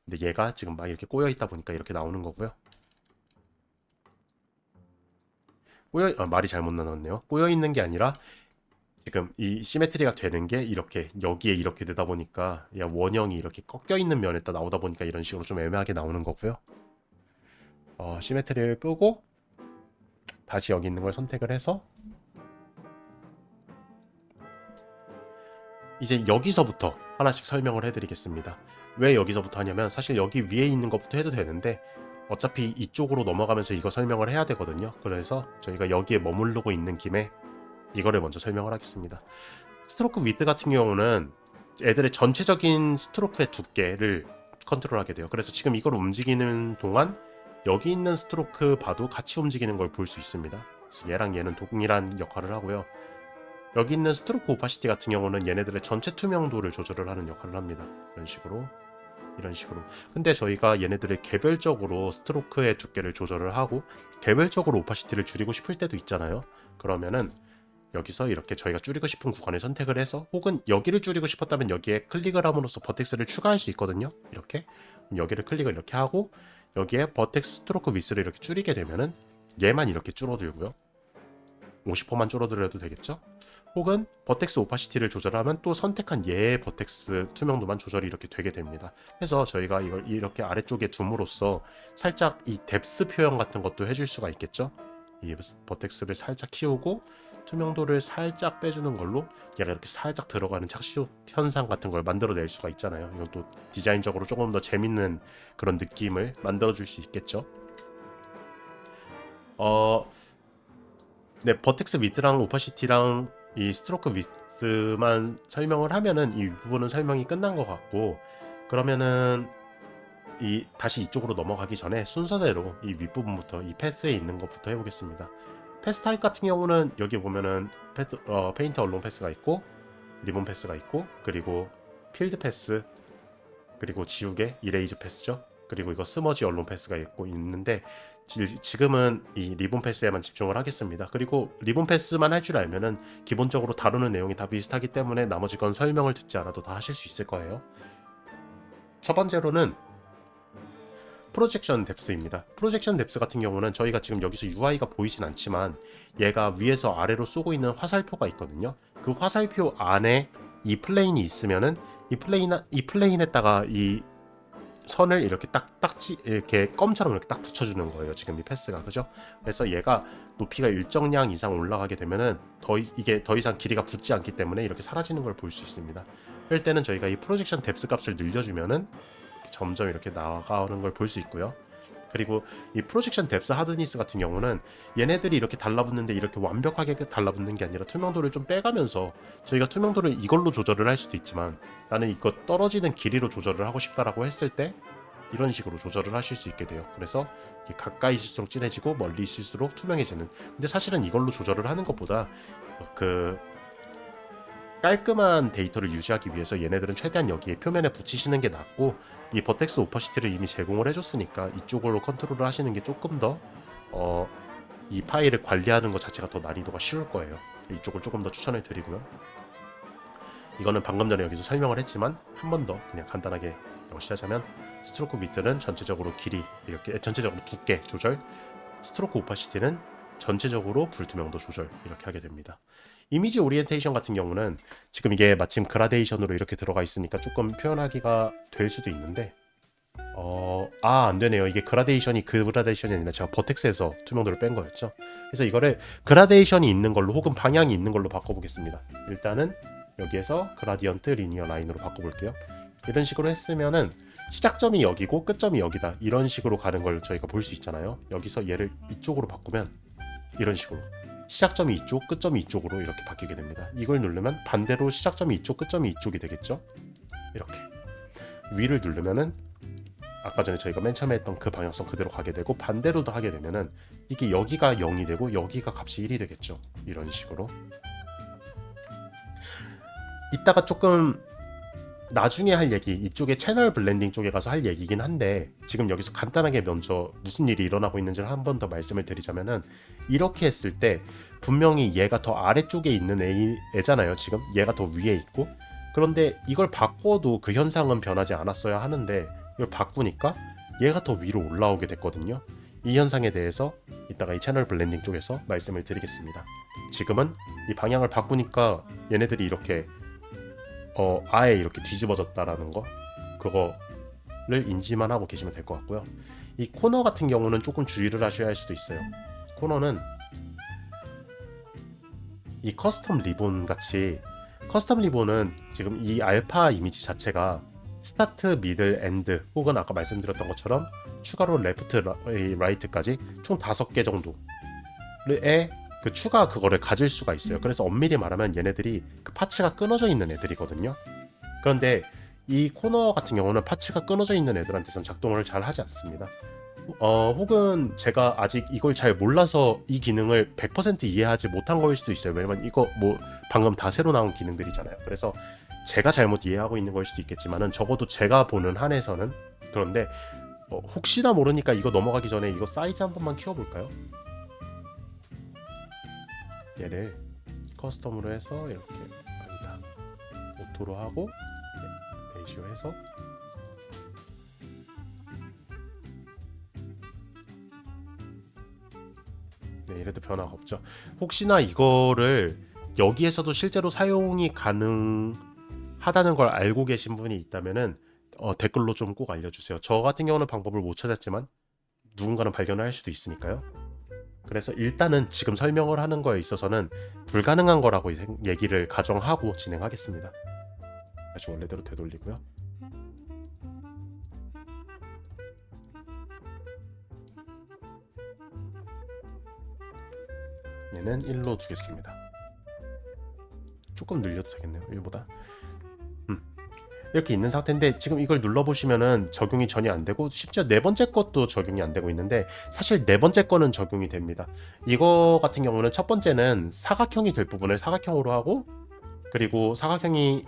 근데 얘가 지금 막 이렇게 꼬여 있다 보니까 이렇게 나오는 거고요. 말이 잘못 나눴네요. 꼬여 있는 게 아니라 지금 이 시메트리가 되는 게 이렇게 여기에 이렇게 되다 보니까 원형이 이렇게 꺾여 있는 면에다 나오다 보니까 이런 식으로 좀 애매하게 나오는 거고요. 시메트리를 끄고 다시 여기 있는 걸 선택을 해서 이제 여기서부터 하나씩 설명을 해드리겠습니다. 왜 여기서부터 하냐면, 사실 여기 위에 있는 것부터 해도 되는데 어차피 이쪽으로 넘어가면서 이거 설명을 해야 되거든요. 그래서 저희가 여기에 머무르고 있는 김에 이거를 먼저 설명을 하겠습니다. 스트로크 위드 같은 경우는 애들의 전체적인 스트로크의 두께를 컨트롤하게 돼요. 그래서 지금 이걸 움직이는 동안 여기 있는 스트로크 바도 같이 움직이는 걸 볼 수 있습니다. 그래서 얘랑 얘는 동일한 역할을 하고요. 여기 있는 스트로크 오파시티 같은 경우는 얘네들의 전체 투명도를 조절을 하는 역할을 합니다. 이런 식으로 이런 식으로. 근데 저희가 얘네들을 개별적으로 스트로크의 두께를 조절을 하고 개별적으로 오파시티를 줄이고 싶을 때도 있잖아요. 그러면은 여기서 이렇게 저희가 줄이고 싶은 구간을 선택을 해서, 혹은 여기를 줄이고 싶었다면 여기에 클릭을 함으로써 버텍스를 추가할 수 있거든요. 이렇게 여기를 클릭을 이렇게 하고 여기에 버텍스 스트로크 위스를 이렇게 줄이게 되면은 얘만 이렇게 줄어들고요. 50%만 줄어들어도 되겠죠? 혹은 버텍스 오파시티를 조절하면 또 선택한 얘의 버텍스 투명도만 조절이 이렇게 되게 됩니다. 그래서 저희가 이걸 이렇게 아래쪽에 둠으로써 살짝 이 뎁스 표현 같은 것도 해줄 수가 있겠죠? 이 버텍스를 살짝 키우고 투명도를 살짝 빼주는 걸로 얘가 이렇게 살짝 들어가는 착시 현상 같은 걸 만들어낼 수가 있잖아요. 이것도 디자인적으로 조금 더 재밌는 그런 느낌을 만들어줄 수 있겠죠. 네, 버텍스 위드랑 오파시티랑 이 스트로크 위드만 설명을 하면은 이 부분은 설명이 끝난 것 같고, 그러면은 다시 이쪽으로 넘어가기 전에 순서대로 이 윗부분부터 이 패스에 있는 것부터 해보겠습니다. 패스 타입 같은 경우는 여기 보면은 페인트 언론 패스가 있고 리본 패스가 있고, 그리고 필드 패스, 그리고 지우개 이레이즈 패스죠. 그리고 이거 스머지 언론 패스가 있는데 지금은 이 리본 패스에만 집중을 하겠습니다. 그리고 리본 패스만 할 줄 알면은 기본적으로 다루는 내용이 다 비슷하기 때문에 나머지 건 설명을 듣지 않아도 다 하실 수 있을 거예요. 첫 번째로는 프로젝션 뎁스입니다. 프로젝션 뎁스 같은 경우는 저희가 지금 여기서 UI가 보이진 않지만 얘가 위에서 아래로 쏘고 있는 화살표가 있거든요. 그 화살표 안에 이 플레인이 있으면은 이 플레인에다가 이 선을 이렇게 이렇게 껌처럼 이렇게 딱 붙여주는 거예요. 지금 이 패스가, 그죠? 그래서 얘가 높이가 일정량 이상 올라가게 되면은 이게 더 이상 길이가 붙지 않기 때문에 이렇게 사라지는 걸 볼 수 있습니다. 그럴 때는 저희가 이 프로젝션 뎁스 값을 늘려주면은 점점 이렇게 나가는 걸 볼 수 있고요. 그리고 이 프로젝션 뎁스 하드니스 같은 경우는 얘네들이 이렇게 달라붙는데 이렇게 완벽하게 달라붙는 게 아니라 투명도를 좀 빼가면서, 저희가 투명도를 이걸로 조절을 할 수도 있지만 나는 이거 떨어지는 길이로 조절을 하고 싶다라고 했을 때 이런 식으로 조절을 하실 수 있게 돼요. 그래서 가까이 있을수록 진해지고 멀리 있을수록 투명해지는. 근데 사실은 이걸로 조절을 하는 것보다 깔끔한 데이터를 유지하기 위해서 얘네들은 최대한 여기에 표면에 붙이시는 게 낫고, 이 버텍스 오파시티를 이미 제공을 해줬으니까 이쪽으로 컨트롤을 하시는 게 조금 더 이 파일을 관리하는 것 자체가 더 난이도가 쉬울 거예요. 이쪽을 조금 더 추천을 드리고요. 이거는 방금 전에 여기서 설명을 했지만 한 번 더 그냥 간단하게 명시하자면, 스트로크 위드는 전체적으로 길이 이렇게 전체적으로 두께 조절, 스트로크 오파시티는 전체적으로 불투명도 조절 이렇게 하게 됩니다. 이미지 오리엔테이션 같은 경우는 지금 이게 마침 그라데이션으로 이렇게 들어가 있으니까 조금 표현하기가 될 수도 있는데 안 되네요. 이게 그라데이션이 아니라 제가 버텍스에서 투명도를 뺀 거였죠. 그래서 이거를 그라데이션이 있는 걸로 혹은 방향이 있는 걸로 바꿔보겠습니다. 일단은 여기에서 그라디언트 리니어 라인으로 바꿔볼게요. 이런 식으로 했으면은 시작점이 여기고 끝점이 여기다, 이런 식으로 가는 걸 저희가 볼 수 있잖아요. 여기서 얘를 이쪽으로 바꾸면 이런 식으로 시작점이 이쪽, 끝점이 이쪽으로 이렇게 바뀌게 됩니다. 이걸 누르면 반대로 시작점이 이쪽, 끝점이 이쪽이 되겠죠. 이렇게 위를 누르면은 아까 전에 저희가 맨 처음에 했던 그 방향성 그대로 가게 되고, 반대로도 하게 되면은 이게 여기가 0이 되고 여기가 값이 1이 되겠죠. 이런 식으로. 이따가 조금 나중에 할 얘기, 이쪽에 채널 블렌딩 쪽에 가서 할 얘기긴 한데, 지금 여기서 간단하게 먼저 무슨 일이 일어나고 있는지를 한 번 더 말씀을 드리자면은, 이렇게 했을 때 분명히 얘가 더 아래쪽에 있는 애잖아요. 지금 얘가 더 위에 있고, 그런데 이걸 바꿔도 그 현상은 변하지 않았어야 하는데 이걸 바꾸니까 얘가 더 위로 올라오게 됐거든요. 이 현상에 대해서 이따가 이 채널 블렌딩 쪽에서 말씀을 드리겠습니다. 지금은 이 방향을 바꾸니까 얘네들이 이렇게 아예 이렇게 뒤집어졌다라는 거, 그거를 인지만 하고 계시면 될 것 같고요. 이 코너 같은 경우는 조금 주의를 하셔야 할 수도 있어요. 코너는 이 커스텀 리본 같이, 커스텀 리본은 지금 이 알파 이미지 자체가 스타트, 미들, 엔드, 혹은 아까 말씀드렸던 것처럼 추가로 레프트, 라이트까지 총 5개 정도의 그 추가 그거를 가질 수가 있어요. 그래서 엄밀히 말하면 얘네들이 그 파츠가 끊어져 있는 애들이거든요. 그런데 이 코너 같은 경우는 파츠가 끊어져 있는 애들한테선 작동을 잘 하지 않습니다. 혹은 제가 아직 이걸 잘 몰라서 이 기능을 100% 이해하지 못한 거일 수도 있어요. 왜냐면 이거 뭐 방금 다 새로 나온 기능들이잖아요. 그래서 제가 잘못 이해하고 있는 걸 수도 있겠지만은 적어도 제가 보는 한에서는. 그런데 혹시나 모르니까 이거 넘어가기 전에 이거 사이즈 한 번만 키워볼까요? 얘를 커스텀으로 해서 이렇게, 아니다, 오토로 하고 레이시오 해서 네, 이래도 변화가 없죠. 혹시나 이거를 여기에서도 실제로 사용이 가능하다는 걸 알고 계신 분이 있다면은 댓글로 좀 꼭 알려주세요. 저 같은 경우는 방법을 못 찾았지만 누군가는 발견을 할 수도 있으니까요. 그래서 일단은 지금 설명을 하는 거에 있어서는 불가능한 거라고 얘기를 가정하고 진행하겠습니다. 다시 원래대로 되돌리고요. 얘는 1로 두겠습니다. 조금 늘려도 되겠네요. 1보다. 이렇게 있는 상태인데 지금 이걸 눌러보시면은 적용이 전혀 안 되고, 심지어 네 번째 것도 적용이 안 되고 있는데, 사실 네 번째 거는 적용이 됩니다. 이거 같은 경우는 첫 번째는 사각형이 될 부분을 사각형으로 하고, 그리고 사각형이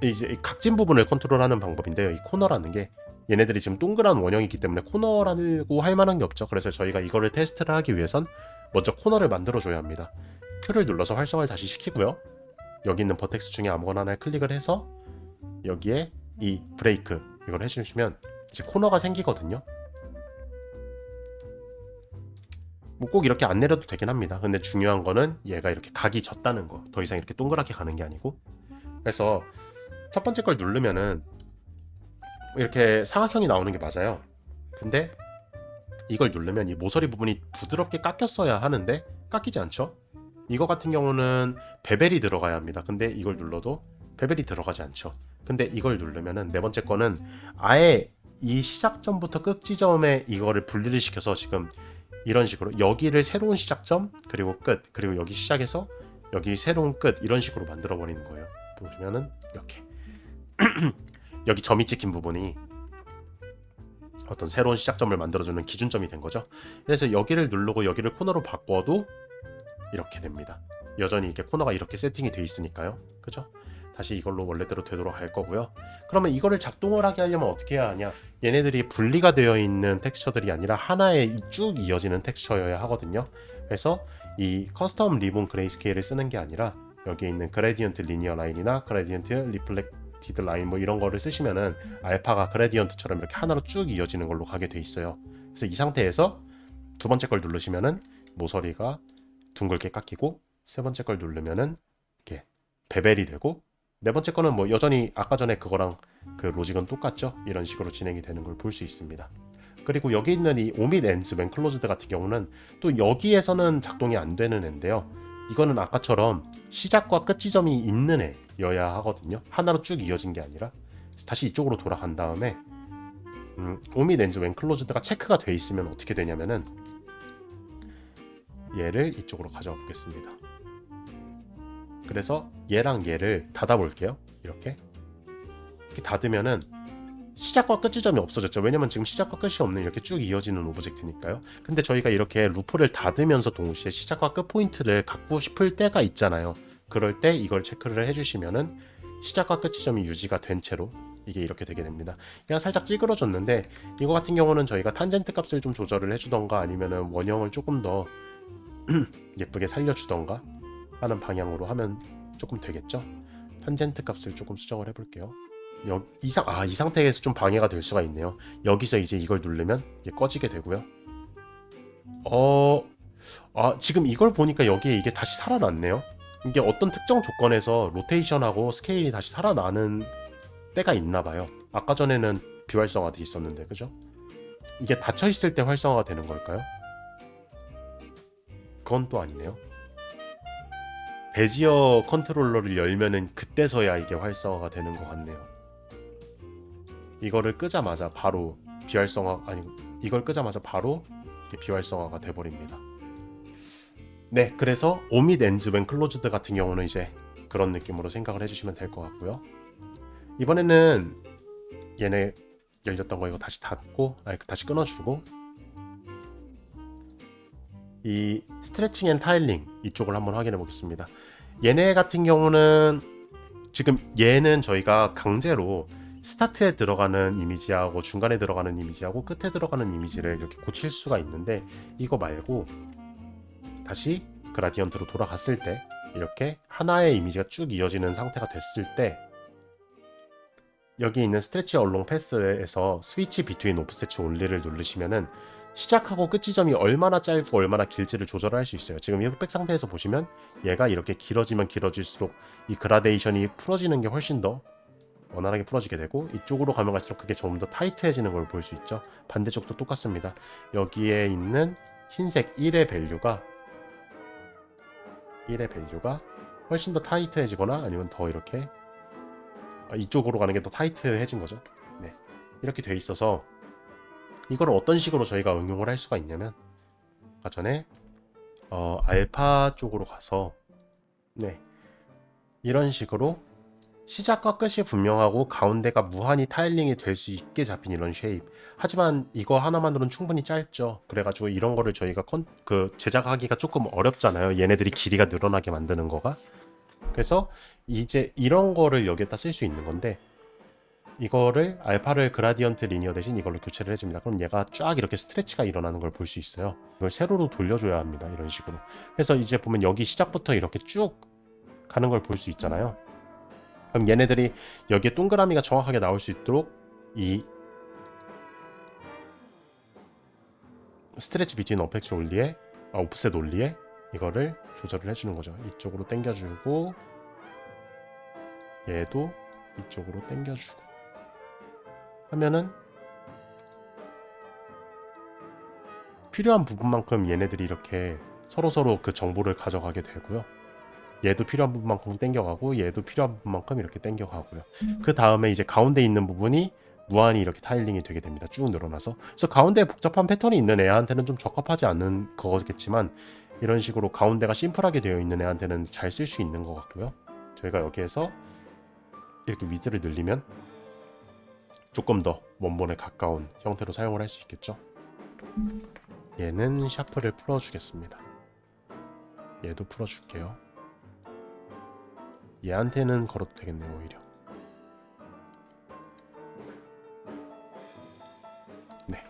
이제 각진 부분을 컨트롤하는 방법인데요. 이 코너라는 게 얘네들이 지금 동그란 원형이기 때문에 코너라고 할 만한 게 없죠. 그래서 저희가 이거를 테스트를 하기 위해선 먼저 코너를 만들어 줘야 합니다. Q를 눌러서 활성화를 다시 시키고요. 여기 있는 버텍스 중에 아무거나 하나를 클릭을 해서 여기에 이 브레이크 이걸 해주시면 이제 코너가 생기거든요. 뭐 꼭 이렇게 안 내려도 되긴 합니다. 근데 중요한 거는 얘가 이렇게 각이 졌다는 거. 더 이상 이렇게 동그랗게 가는 게 아니고. 그래서 첫 번째 걸 누르면은 이렇게 사각형이 나오는 게 맞아요. 근데 이걸 누르면 이 모서리 부분이 부드럽게 깎였어야 하는데 깎이지 않죠? 이거 같은 경우는 베벨이 들어가야 합니다. 근데 이걸 눌러도 베벨이 들어가지 않죠. 근데 이걸 누르면은 네 번째 거는 아예 이 시작점부터 끝 지점에 이거를 분리를 시켜서 지금 이런 식으로 여기를 새로운 시작점, 그리고 끝, 그리고 여기 시작해서 여기 새로운 끝, 이런 식으로 만들어 버리는 거예요. 보시면은 이렇게 여기 점이 찍힌 부분이 어떤 새로운 시작점을 만들어주는 기준점이 된 거죠. 그래서 여기를 누르고 여기를 코너로 바꿔도 이렇게 됩니다. 여전히 이게 코너가 이렇게 세팅이 돼 있으니까요. 그죠? 다시 이걸로 원래대로 되도록 할 거고요. 그러면 이거를 작동을 하게 하려면 어떻게 해야 하냐? 얘네들이 분리가 되어 있는 텍스처들이 아니라 하나에 쭉 이어지는 텍스처여야 하거든요. 그래서 이 커스텀 리본 그레이스케일을 쓰는 게 아니라 여기에 있는 그레디언트 리니어 라인이나 그레디언트 리플렉티드 라인 뭐 이런 거를 쓰시면은 알파가 그레디언트처럼 이렇게 하나로 쭉 이어지는 걸로 가게 돼 있어요. 그래서 이 상태에서 두 번째 걸 누르시면은 모서리가 둥글게 깎이고, 세 번째 걸 누르면은 이렇게 베벨이 되고, 네 번째 거는 뭐 여전히 아까 전에 그거랑 그 로직은 똑같죠. 이런 식으로 진행이 되는 걸 볼 수 있습니다. 그리고 여기 있는 이 오밋 엔즈 웬 클로즈드 같은 경우는 또 여기에서는 작동이 안 되는 애인데요. 이거는 아까처럼 시작과 끝 지점이 있는 애여야 하거든요. 하나로 쭉 이어진 게 아니라. 다시 이쪽으로 돌아간 다음에 오밋 엔즈 웬 클로즈드가 체크가 돼 있으면 어떻게 되냐면은 얘를 이쪽으로 가져와 보겠습니다. 그래서 얘랑 얘를 닫아 볼게요. 이렇게 닫으면은 시작과 끝 지점이 없어졌죠. 왜냐면 지금 시작과 끝이 없는 이렇게 쭉 이어지는 오브젝트니까요. 근데 저희가 이렇게 루프를 닫으면서 동시에 시작과 끝 포인트를 갖고 싶을 때가 있잖아요. 그럴 때 이걸 체크를 해주시면은 시작과 끝 지점이 유지가 된 채로 이게 이렇게 되게 됩니다. 그냥 살짝 찌그러졌는데, 이거 같은 경우는 저희가 탄젠트 값을 좀 조절을 해주던가 아니면은 원형을 조금 더 예쁘게 살려주던가 하는 방향으로 하면 조금 되겠죠. 탄젠트 값을 조금 수정을 해볼게요. 이 상태에서 좀 방해가 될 수가 있네요. 여기서 이제 이걸 누르면 이게 꺼지게 되고요. 지금 이걸 보니까 여기에 이게 다시 살아났네요. 이게 어떤 특정 조건에서 로테이션하고 스케일이 다시 살아나는 때가 있나봐요. 아까 전에는 비활성화 돼 있었는데, 그죠? 이게 닫혀 있을 때 활성화가 되는 걸까요? 그건 또 아니네요. 베지어 컨트롤러를 열면은 그때서야 이게 활성화가 되는 것 같네요. 이거를 끄자마자 바로 이걸 끄자마자 바로 이렇게 비활성화가 돼버립니다. 네, 그래서 오밋 엔즈 웬 클로즈드 같은 경우는 이제 그런 느낌으로 생각을 해주시면 될 것 같고요. 이번에는 얘네 열렸던 거 이거 다시 닫고 다시 끊어주고, 이 스트레칭 앤 타일링 이쪽을 한번 확인해 보겠습니다. 얘네 같은 경우는 지금 얘는 저희가 강제로 스타트에 들어가는 이미지하고 중간에 들어가는 이미지하고 끝에 들어가는 이미지를 이렇게 고칠 수가 있는데, 이거 말고 다시 그라디언트로 돌아갔을 때 이렇게 하나의 이미지가 쭉 이어지는 상태가 됐을 때, 여기 있는 스트레치 얼롱 패스에서 스위치 비트윈 오프셋 온리를 누르시면은 시작하고 끝 지점이 얼마나 짧고 얼마나 길지를 조절할 수 있어요. 지금 이 흑백 상태에서 보시면 얘가 이렇게 길어지면 길어질수록 이 그라데이션이 풀어지는 게 훨씬 더 원활하게 풀어지게 되고, 이쪽으로 가면 갈수록 그게 조금 더 타이트해지는 걸 볼 수 있죠. 반대쪽도 똑같습니다. 여기에 있는 흰색 1의 밸류가 훨씬 더 타이트해지거나 아니면 더 이렇게 이쪽으로 가는 게 더 타이트해진 거죠. 네. 이렇게 돼 있어서 이걸 어떤 식으로 저희가 응용을 할 수가 있냐면, 아까 전에 알파 쪽으로 가서 네, 이런 식으로 시작과 끝이 분명하고 가운데가 무한히 타일링이 될 수 있게 잡힌 이런 쉐입. 하지만 이거 하나만으로는 충분히 짧죠. 그래가지고 이런 거를 저희가 제작하기가 조금 어렵잖아요. 얘네들이 길이가 늘어나게 만드는 거가. 그래서 이제 이런 거를 여기에다 쓸 수 있는 건데, 이거를 알파를 그라디언트 리니어 대신 이걸로 교체를 해줍니다. 그럼 얘가 쫙 이렇게 스트레치가 일어나는 걸 볼 수 있어요. 이걸 세로로 돌려줘야 합니다. 이런 식으로. 그래서 이제 보면 여기 시작부터 이렇게 쭉 가는 걸 볼 수 있잖아요. 그럼 얘네들이 여기에 동그라미가 정확하게 나올 수 있도록 이 스트레치 비트윈 오프셋 올리에 이거를 조절을 해주는 거죠. 이쪽으로 당겨주고 얘도 이쪽으로 당겨주고 하면은 필요한 부분만큼 얘네들이 이렇게 서로서로 그 정보를 가져가게 되고요. 얘도 필요한 부분만큼 당겨가고 얘도 필요한 부분만큼 이렇게 당겨가고요. 그 다음에 이제 가운데 있는 부분이 무한히 이렇게 타일링이 되게 됩니다. 쭉 늘어나서. 그래서 가운데에 복잡한 패턴이 있는 애한테는 좀 적합하지 않은 거겠지만, 이런 식으로 가운데가 심플하게 되어 있는 애한테는 잘 쓸 수 있는 것 같고요. 저희가 여기에서 이렇게 위즈를 늘리면 조금 더 원본에 가까운 형태로 사용을 할 수 있겠죠. 얘는 샤프를 풀어주겠습니다. 얘도 풀어줄게요. 얘한테는 걸어도 되겠네요. 오히려. 네.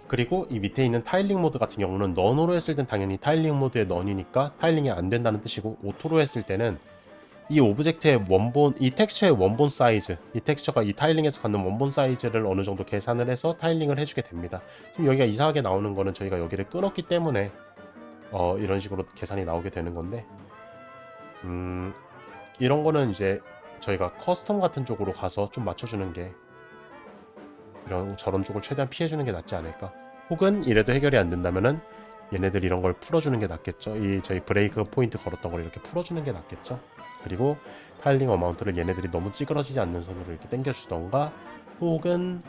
그리고 이 밑에 있는 타일링 모드 같은 경우는 넌으로 했을 땐 당연히 타일링 모드의 넌이니까 타일링이 안 된다는 뜻이고, 오토로 했을 때는 이 오브젝트의 원본, 이 텍스처의 원본 사이즈, 이 텍스처가 이 타일링에서 갖는 원본 사이즈를 어느 정도 계산을 해서 타일링을 해주게 됩니다. 지금 여기가 이상하게 나오는 거는 저희가 여기를 끊었기 때문에 이런 식으로 계산이 나오게 되는 건데, 이런 거는 이제 저희가 커스텀 같은 쪽으로 가서 좀 맞춰주는 게, 이런 저런 쪽을 최대한 피해주는 게 낫지 않을까. 혹은 이래도 해결이 안 된다면은 얘네들 이런 걸 풀어주는 게 낫겠죠. 이 저희 브레이크 포인트 걸었던 걸 이렇게 풀어주는 게 낫겠죠. 그리고 타일링 어마운트를 얘네들이 너무 찌그러지지 않는 선으로 이렇게 당겨주던가, 혹은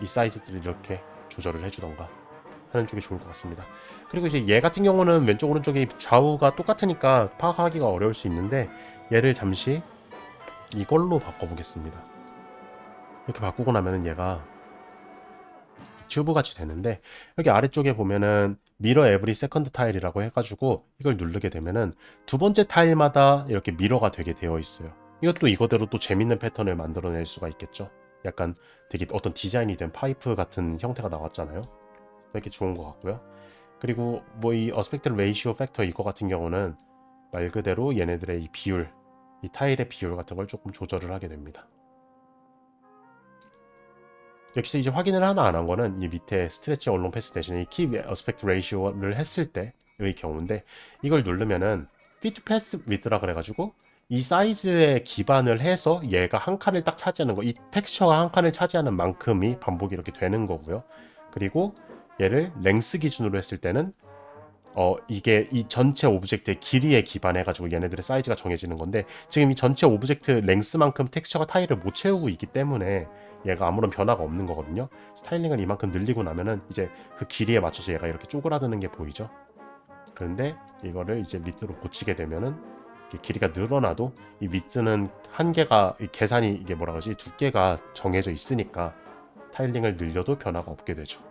이 사이즈들을 이렇게 조절을 해주던가 하는 쪽이 좋을 것 같습니다. 그리고 이제 얘 같은 경우는 왼쪽 오른쪽이 좌우가 똑같으니까 파악하기가 어려울 수 있는데, 얘를 잠시 이걸로 바꿔보겠습니다. 이렇게 바꾸고 나면은 얘가 튜브 같이 되는데, 여기 아래쪽에 보면은 미러 에브리 세컨드 타일이라고 해가지고 이걸 누르게 되면은 두 번째 타일마다 이렇게 미러가 되게 되어 있어요. 이것도 이거대로 또 재밌는 패턴을 만들어낼 수가 있겠죠. 약간 되게 어떤 디자인이 된 파이프 같은 형태가 나왔잖아요. 이렇게 좋은 것 같고요. 그리고 뭐 이 어스펙트 레이시오 팩터 이거 같은 경우는 말 그대로 얘네들의 이 비율, 이 타일의 비율 같은 걸 조금 조절을 하게 됩니다. 역시 이제 확인을 하나 안 한 거는 이 밑에 스트레치 얼롱 패스 대신에 이 키 어스펙트 레이시오를 했을 때의 경우인데, 이걸 누르면은 fit path width라 그래가지고 이 사이즈에 기반을 해서 얘가 한 칸을 딱 차지하는 거, 이 텍스처가 한 칸을 차지하는 만큼이 반복이 이렇게 되는 거고요. 그리고 얘를 랭스 기준으로 했을 때는 이게 이 전체 오브젝트의 길이에 기반해가지고 얘네들의 사이즈가 정해지는 건데, 지금 이 전체 오브젝트 랭스만큼 텍스처가 타일을 못 채우고 있기 때문에 얘가 아무런 변화가 없는 거거든요. 타일링을 이만큼 늘리고 나면은 이제 그 길이에 맞춰서 얘가 이렇게 쪼그라드는 게 보이죠. 그런데 이거를 이제 밑으로 고치게 되면은 길이가 늘어나도 이 위트는 한계가, 계산이 이게 뭐라 그러지, 두께가 정해져 있으니까 타일링을 늘려도 변화가 없게 되죠.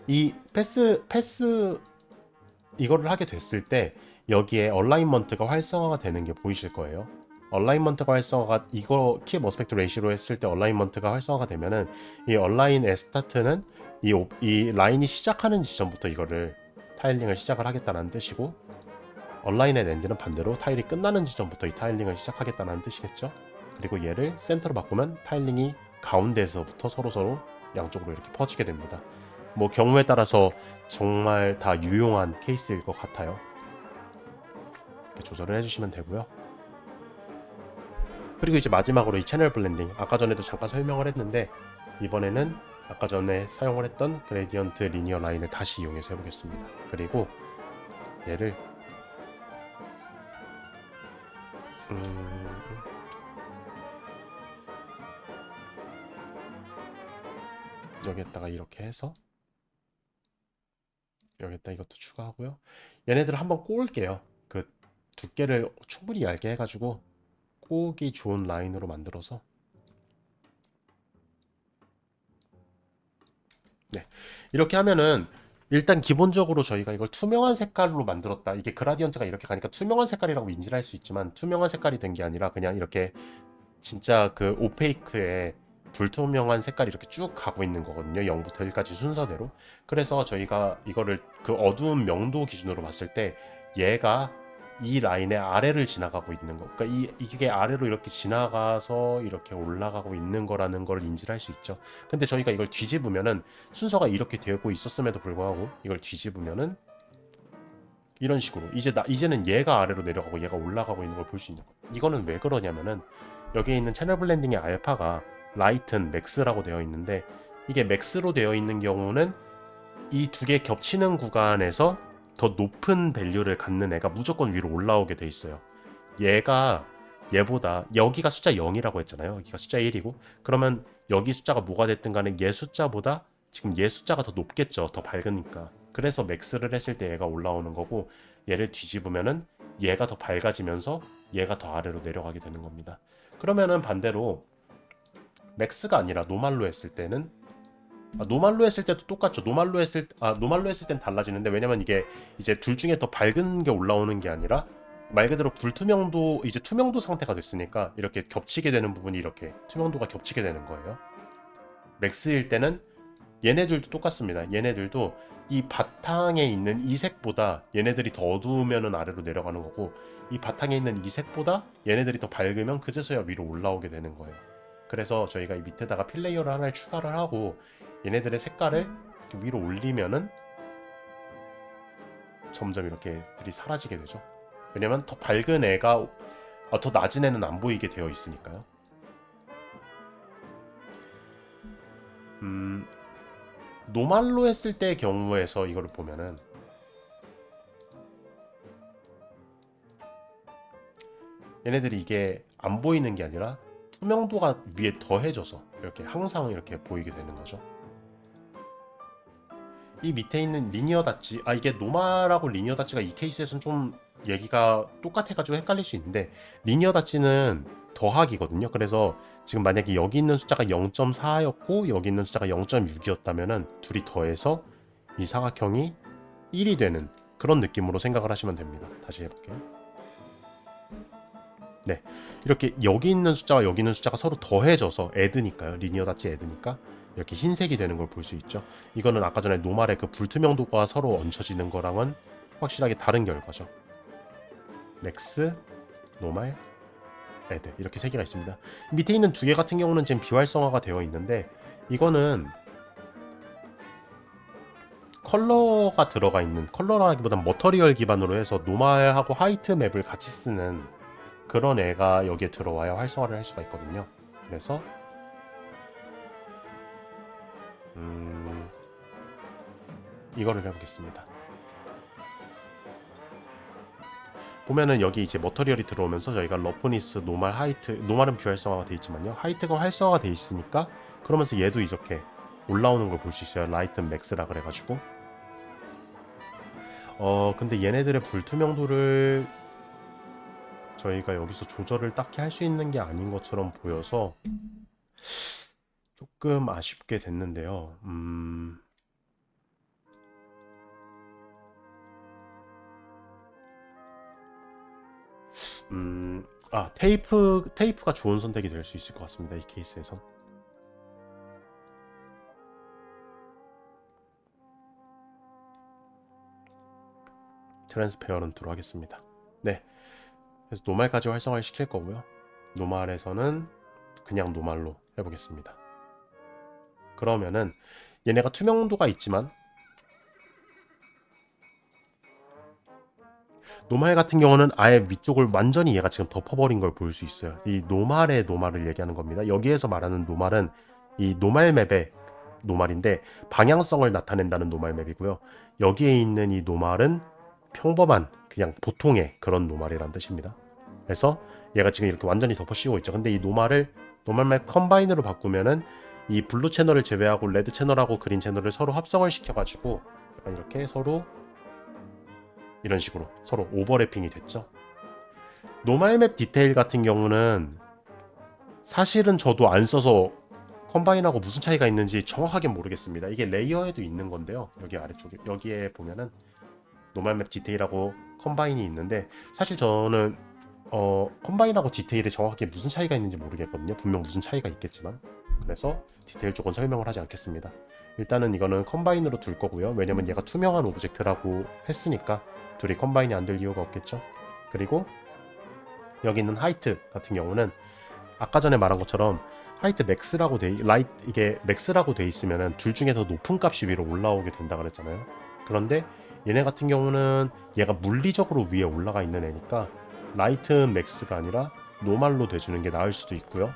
이 패스 이거를 하게 됐을 때 여기에 얼라인먼트가 활성화가 되는 게 보이실 거예요. 얼라인먼트가 활성화가 이거 킵 어스펙트 레이시로 했을 때 얼라인먼트가 활성화가 되면은 이 얼라인 에스타트는 이 라인이 시작하는 지점부터 이거를 타일링을 시작을 하겠다는 뜻이고, 얼라인 앤 엔드는 반대로 타일이 끝나는 지점부터 이 타일링을 시작하겠다는 뜻이겠죠. 그리고 얘를 센터로 바꾸면 타일링이 가운데에서부터 서로 양쪽으로 이렇게 퍼지게 됩니다. 뭐 경우에 따라서 정말 다 유용한 케이스일 것 같아요. 이렇게 조절을 해주시면 되고요. 그리고 이제 마지막으로 이 채널 블렌딩, 아까 전에도 잠깐 설명을 했는데 이번에는 아까 전에 사용을 했던 그레디언트 리니어 라인을 다시 이용해서 해보겠습니다. 그리고 얘를 여기에다가 이렇게 해서 여기에다 이것도 추가하고요. 얘네들을 한번 꼬을게요. 그 두께를 충분히 얇게 해가지고 꼬우기 좋은 라인으로 만들어서, 네, 이렇게 하면은 일단 기본적으로 저희가 이걸 투명한 색깔로 만들었다. 이게 그라디언트가 이렇게 가니까 투명한 색깔이라고 인지를 할 수 있지만 투명한 색깔이 된 게 아니라 그냥 이렇게 진짜 그 오페이크에 불투명한 색깔이 이렇게 쭉 가고 있는 거거든요. 0부터 1까지 순서대로. 그래서 저희가 이거를 그 어두운 명도 기준으로 봤을 때 얘가 이 라인의 아래를 지나가고 있는 거. 그러니까 이게 아래로 이렇게 지나가서 이렇게 올라가고 있는 거라는 걸 인지를 할 수 있죠. 근데 저희가 이걸 뒤집으면은 순서가 이렇게 되고 있었음에도 불구하고 이걸 뒤집으면은 이런 식으로 이제는 얘가 아래로 내려가고 얘가 올라가고 있는 걸 볼 수 있는 거예요. 이거는 왜 그러냐면은 여기에 있는 채널 블렌딩의 알파가 라이튼 맥스라고 되어 있는데, 이게 맥스로 되어 있는 경우는 이 두 개 겹치는 구간에서 더 높은 밸류를 갖는 애가 무조건 위로 올라오게 돼 있어요. 얘보다 여기가 숫자 0이라고 했잖아요. 여기가 숫자 1이고, 그러면 여기 숫자가 뭐가 됐든 간에 얘 숫자보다 지금 얘 숫자가 더 높겠죠. 더 밝으니까. 그래서 맥스를 했을 때 얘가 올라오는 거고, 얘를 뒤집으면은 얘가 더 밝아지면서 얘가 더 아래로 내려가게 되는 겁니다. 그러면은 반대로 맥스가 아니라 노말로 했을 때는, 노말로 했을 때도 똑같죠. 노말로 했을 땐 달라지는데, 왜냐면 이게 이제 둘 중에 더 밝은 게 올라오는 게 아니라 말 그대로 불투명도, 이제 투명도 상태가 됐으니까 이렇게 겹치게 되는 부분이 이렇게 투명도가 겹치게 되는 거예요. 맥스일 때는 얘네들도 똑같습니다. 얘네들도 이 바탕에 있는 이 색보다 얘네들이 더 어두우면은 아래로 내려가는 거고, 이 바탕에 있는 이 색보다 얘네들이 더 밝으면 그제서야 위로 올라오게 되는 거예요. 그래서 저희가 이 밑에다가 필레이어를 하나를 추가를 하고 얘네들의 색깔을 이렇게 위로 올리면은 점점 이렇게들이 사라지게 되죠. 왜냐면 더 밝은 애가 더 낮은 애는 안 보이게 되어 있으니까요. 노말로 했을 때의 경우에서 이거를 보면은 얘네들이 이게 안 보이는 게 아니라 투명도가 위에 더해져서 이렇게 항상 이렇게 보이게 되는 거죠. 이 밑에 있는 리니어 다치, 이게 노말하고 리니어 다치가 이 케이스에서는 좀 얘기가 똑같아가지고 헷갈릴 수 있는데, 리니어 다치는 더하기거든요. 그래서 지금 만약에 여기 있는 숫자가 0.4였고 여기 있는 숫자가 0.6이었다면은 둘이 더해서 이 사각형이 1이 되는 그런 느낌으로 생각을 하시면 됩니다. 다시 해볼게요. 네, 이렇게 여기 있는 숫자와 여기 있는 숫자가 서로 더해져서 애드니까요. 리니어 다치 애드니까 이렇게 흰색이 되는 걸 볼 수 있죠. 이거는 아까 전에 노말의 그 불투명도가 서로 얹혀지는 거랑은 확실하게 다른 결과죠. 맥스, 노말, 애드 이렇게 세 개가 있습니다. 밑에 있는 두 개 같은 경우는 지금 비활성화가 되어 있는데, 이거는 컬러가 들어가 있는, 컬러라기보단 머터리얼 기반으로 해서 노말하고 화이트 맵을 같이 쓰는 그런 애가 여기에 들어와야 활성화를 할 수가 있거든요. 그래서 이거를 해보겠습니다. 보면은 여기 이제 머터리얼이 들어오면서 저희가 러프니스, 노말, 하이트, 노말은 비활성화가 돼 있지만요, 하이트가 활성화가 돼 있으니까 그러면서 얘도 이렇게 올라오는 걸 볼 수 있어요. 라이튼 맥스라 그래가지고. 근데 얘네들의 불투명도를 저희가 여기서 조절을 딱히 할 수 있는 게 아닌 것처럼 보여서 조금 아쉽게 됐는데요. 테이프가 좋은 선택이 될 수 있을 것 같습니다. 이 케이스에선. 트랜스페어런트로 하겠습니다. 네, 그래서 노말까지 활성화를 시킬 거고요. 노말에서는 그냥 노말로 해보겠습니다. 그러면은 얘네가 투명도가 있지만 노말 같은 경우는 아예 위쪽을 완전히 얘가 지금 덮어버린 걸 볼 수 있어요. 이 노말의 노말을 얘기하는 겁니다. 여기에서 말하는 노말은 이 노말 맵의 노말인데 방향성을 나타낸다는 노말 맵이고요. 여기에 있는 이 노말은 평범한 그냥 보통의 그런 노말이란 뜻입니다. 그래서 얘가 지금 이렇게 완전히 덮어 씌우고 있죠. 근데 이 노말 맵 컴바인으로 바꾸면은 이 블루 채널을 제외하고 레드 채널하고 그린 채널을 서로 합성을 시켜가지고 약간 이렇게 서로 이런 식으로 서로 오버래핑이 됐죠. 노말 맵 디테일 같은 경우는 사실은 저도 안 써서 컴바인하고 무슨 차이가 있는지 정확하게 모르겠습니다. 이게 레이어에도 있는 건데요. 여기 아래쪽에 여기에 보면은 노말 맵 디테일하고 컴바인이 있는데 사실 저는 컴바인하고 디테일에 정확하게 무슨 차이가 있는지 모르겠거든요. 분명 무슨 차이가 있겠지만 그래서 디테일 쪽은 설명을 하지 않겠습니다. 일단은 이거는 컴바인으로 둘 거고요. 왜냐면 얘가 투명한 오브젝트라고 했으니까 둘이 컴바인이 안 될 이유가 없겠죠. 그리고 여기 있는 하이트 같은 경우는 아까 전에 말한 것처럼 하이트 맥스라고 이게 맥스라고 돼 있으면은 둘 중에 더 높은 값이 위로 올라오게 된다 그랬잖아요. 그런데 얘네 같은 경우는 얘가 물리적으로 위에 올라가 있는 애니까 라이트 맥스가 아니라 노말로 돼주는 게 나을 수도 있고요.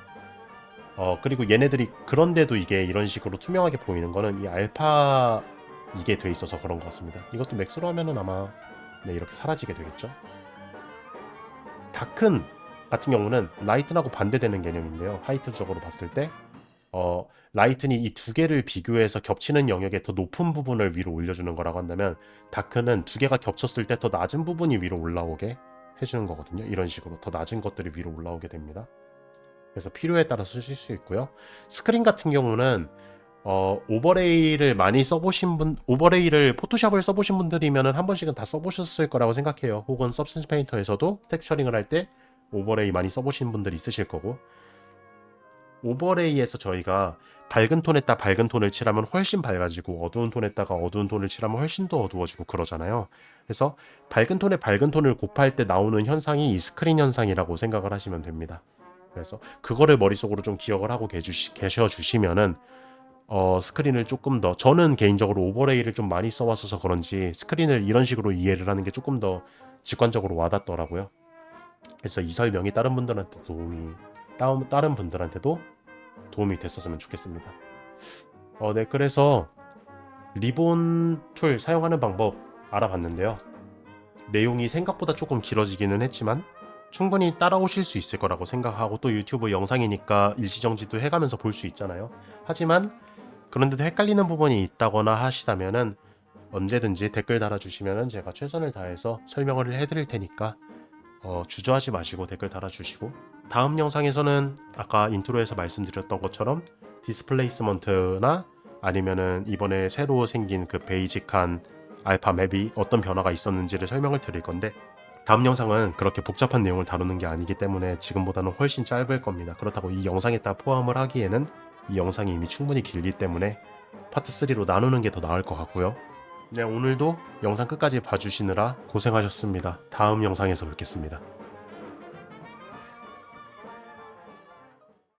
그리고 얘네들이 그런데도 이게 이런 식으로 투명하게 보이는 거는 이 알파 이게 돼 있어서 그런 것 같습니다. 이것도 맥스로 하면은 아마 네, 이렇게 사라지게 되겠죠. 다큰 같은 경우는 라이튼하고 반대되는 개념인데요. 하이트적으로 봤을 때 라이튼이 이 두 개를 비교해서 겹치는 영역에 더 높은 부분을 위로 올려주는 거라고 한다면 다크는 두 개가 겹쳤을 때 더 낮은 부분이 위로 올라오게 해주는 거거든요. 이런 식으로 더 낮은 것들이 위로 올라오게 됩니다. 그래서 필요에 따라서 쓰실 수 있고요. 스크린 같은 경우는 오버레이를 많이 써보신 오버레이를 포토샵을 써보신 분들이면 한 번씩은 다 써보셨을 거라고 생각해요. 혹은 서브스턴스 페인터에서도 텍스처링을 할 때 오버레이 많이 써보신 분들 있으실 거고, 오버레이에서 저희가 밝은 톤에다 밝은 톤을 칠하면 훨씬 밝아지고 어두운 톤에다가 어두운 톤을 칠하면 훨씬 더 어두워지고 그러잖아요. 그래서 밝은 톤에 밝은 톤을 곱할 때 나오는 현상이 이 스크린 현상이라고 생각을 하시면 됩니다. 그래서 그거를 머릿속으로 좀 기억을 하고 계셔주시면은 스크린을 조금 더, 저는 개인적으로 오버레이를 좀 많이 써왔어서 그런지 스크린을 이런 식으로 이해를 하는 게 조금 더 직관적으로 와닿더라고요. 그래서 이 설명이 다른 분들한테도 도움이 됐었으면 좋겠습니다. 네, 그래서 리본 툴 사용하는 방법 알아봤는데요. 내용이 생각보다 조금 길어지기는 했지만 충분히 따라오실 수 있을 거라고 생각하고, 또 유튜브 영상이니까 일시정지도 해가면서 볼 수 있잖아요. 하지만 그런데도 헷갈리는 부분이 있다거나 하시다면은 언제든지 댓글 달아주시면은 제가 최선을 다해서 설명을 해드릴 테니까 주저하지 마시고 댓글 달아주시고, 다음 영상에서는 아까 인트로에서 말씀드렸던 것처럼 디스플레이스먼트나 아니면은 이번에 새로 생긴 그 베이직한 알파 맵이 어떤 변화가 있었는지를 설명을 드릴 건데, 다음 영상은 그렇게 복잡한 내용을 다루는 게 아니기 때문에 지금보다는 훨씬 짧을 겁니다. 그렇다고 이 영상에다 포함을 하기에는 이 영상이 이미 충분히 길기 때문에 파트 3로 나누는 게 더 나을 것 같고요. 네, 오늘도 영상 끝까지 봐주시느라 고생하셨습니다. 다음 영상에서 뵙겠습니다.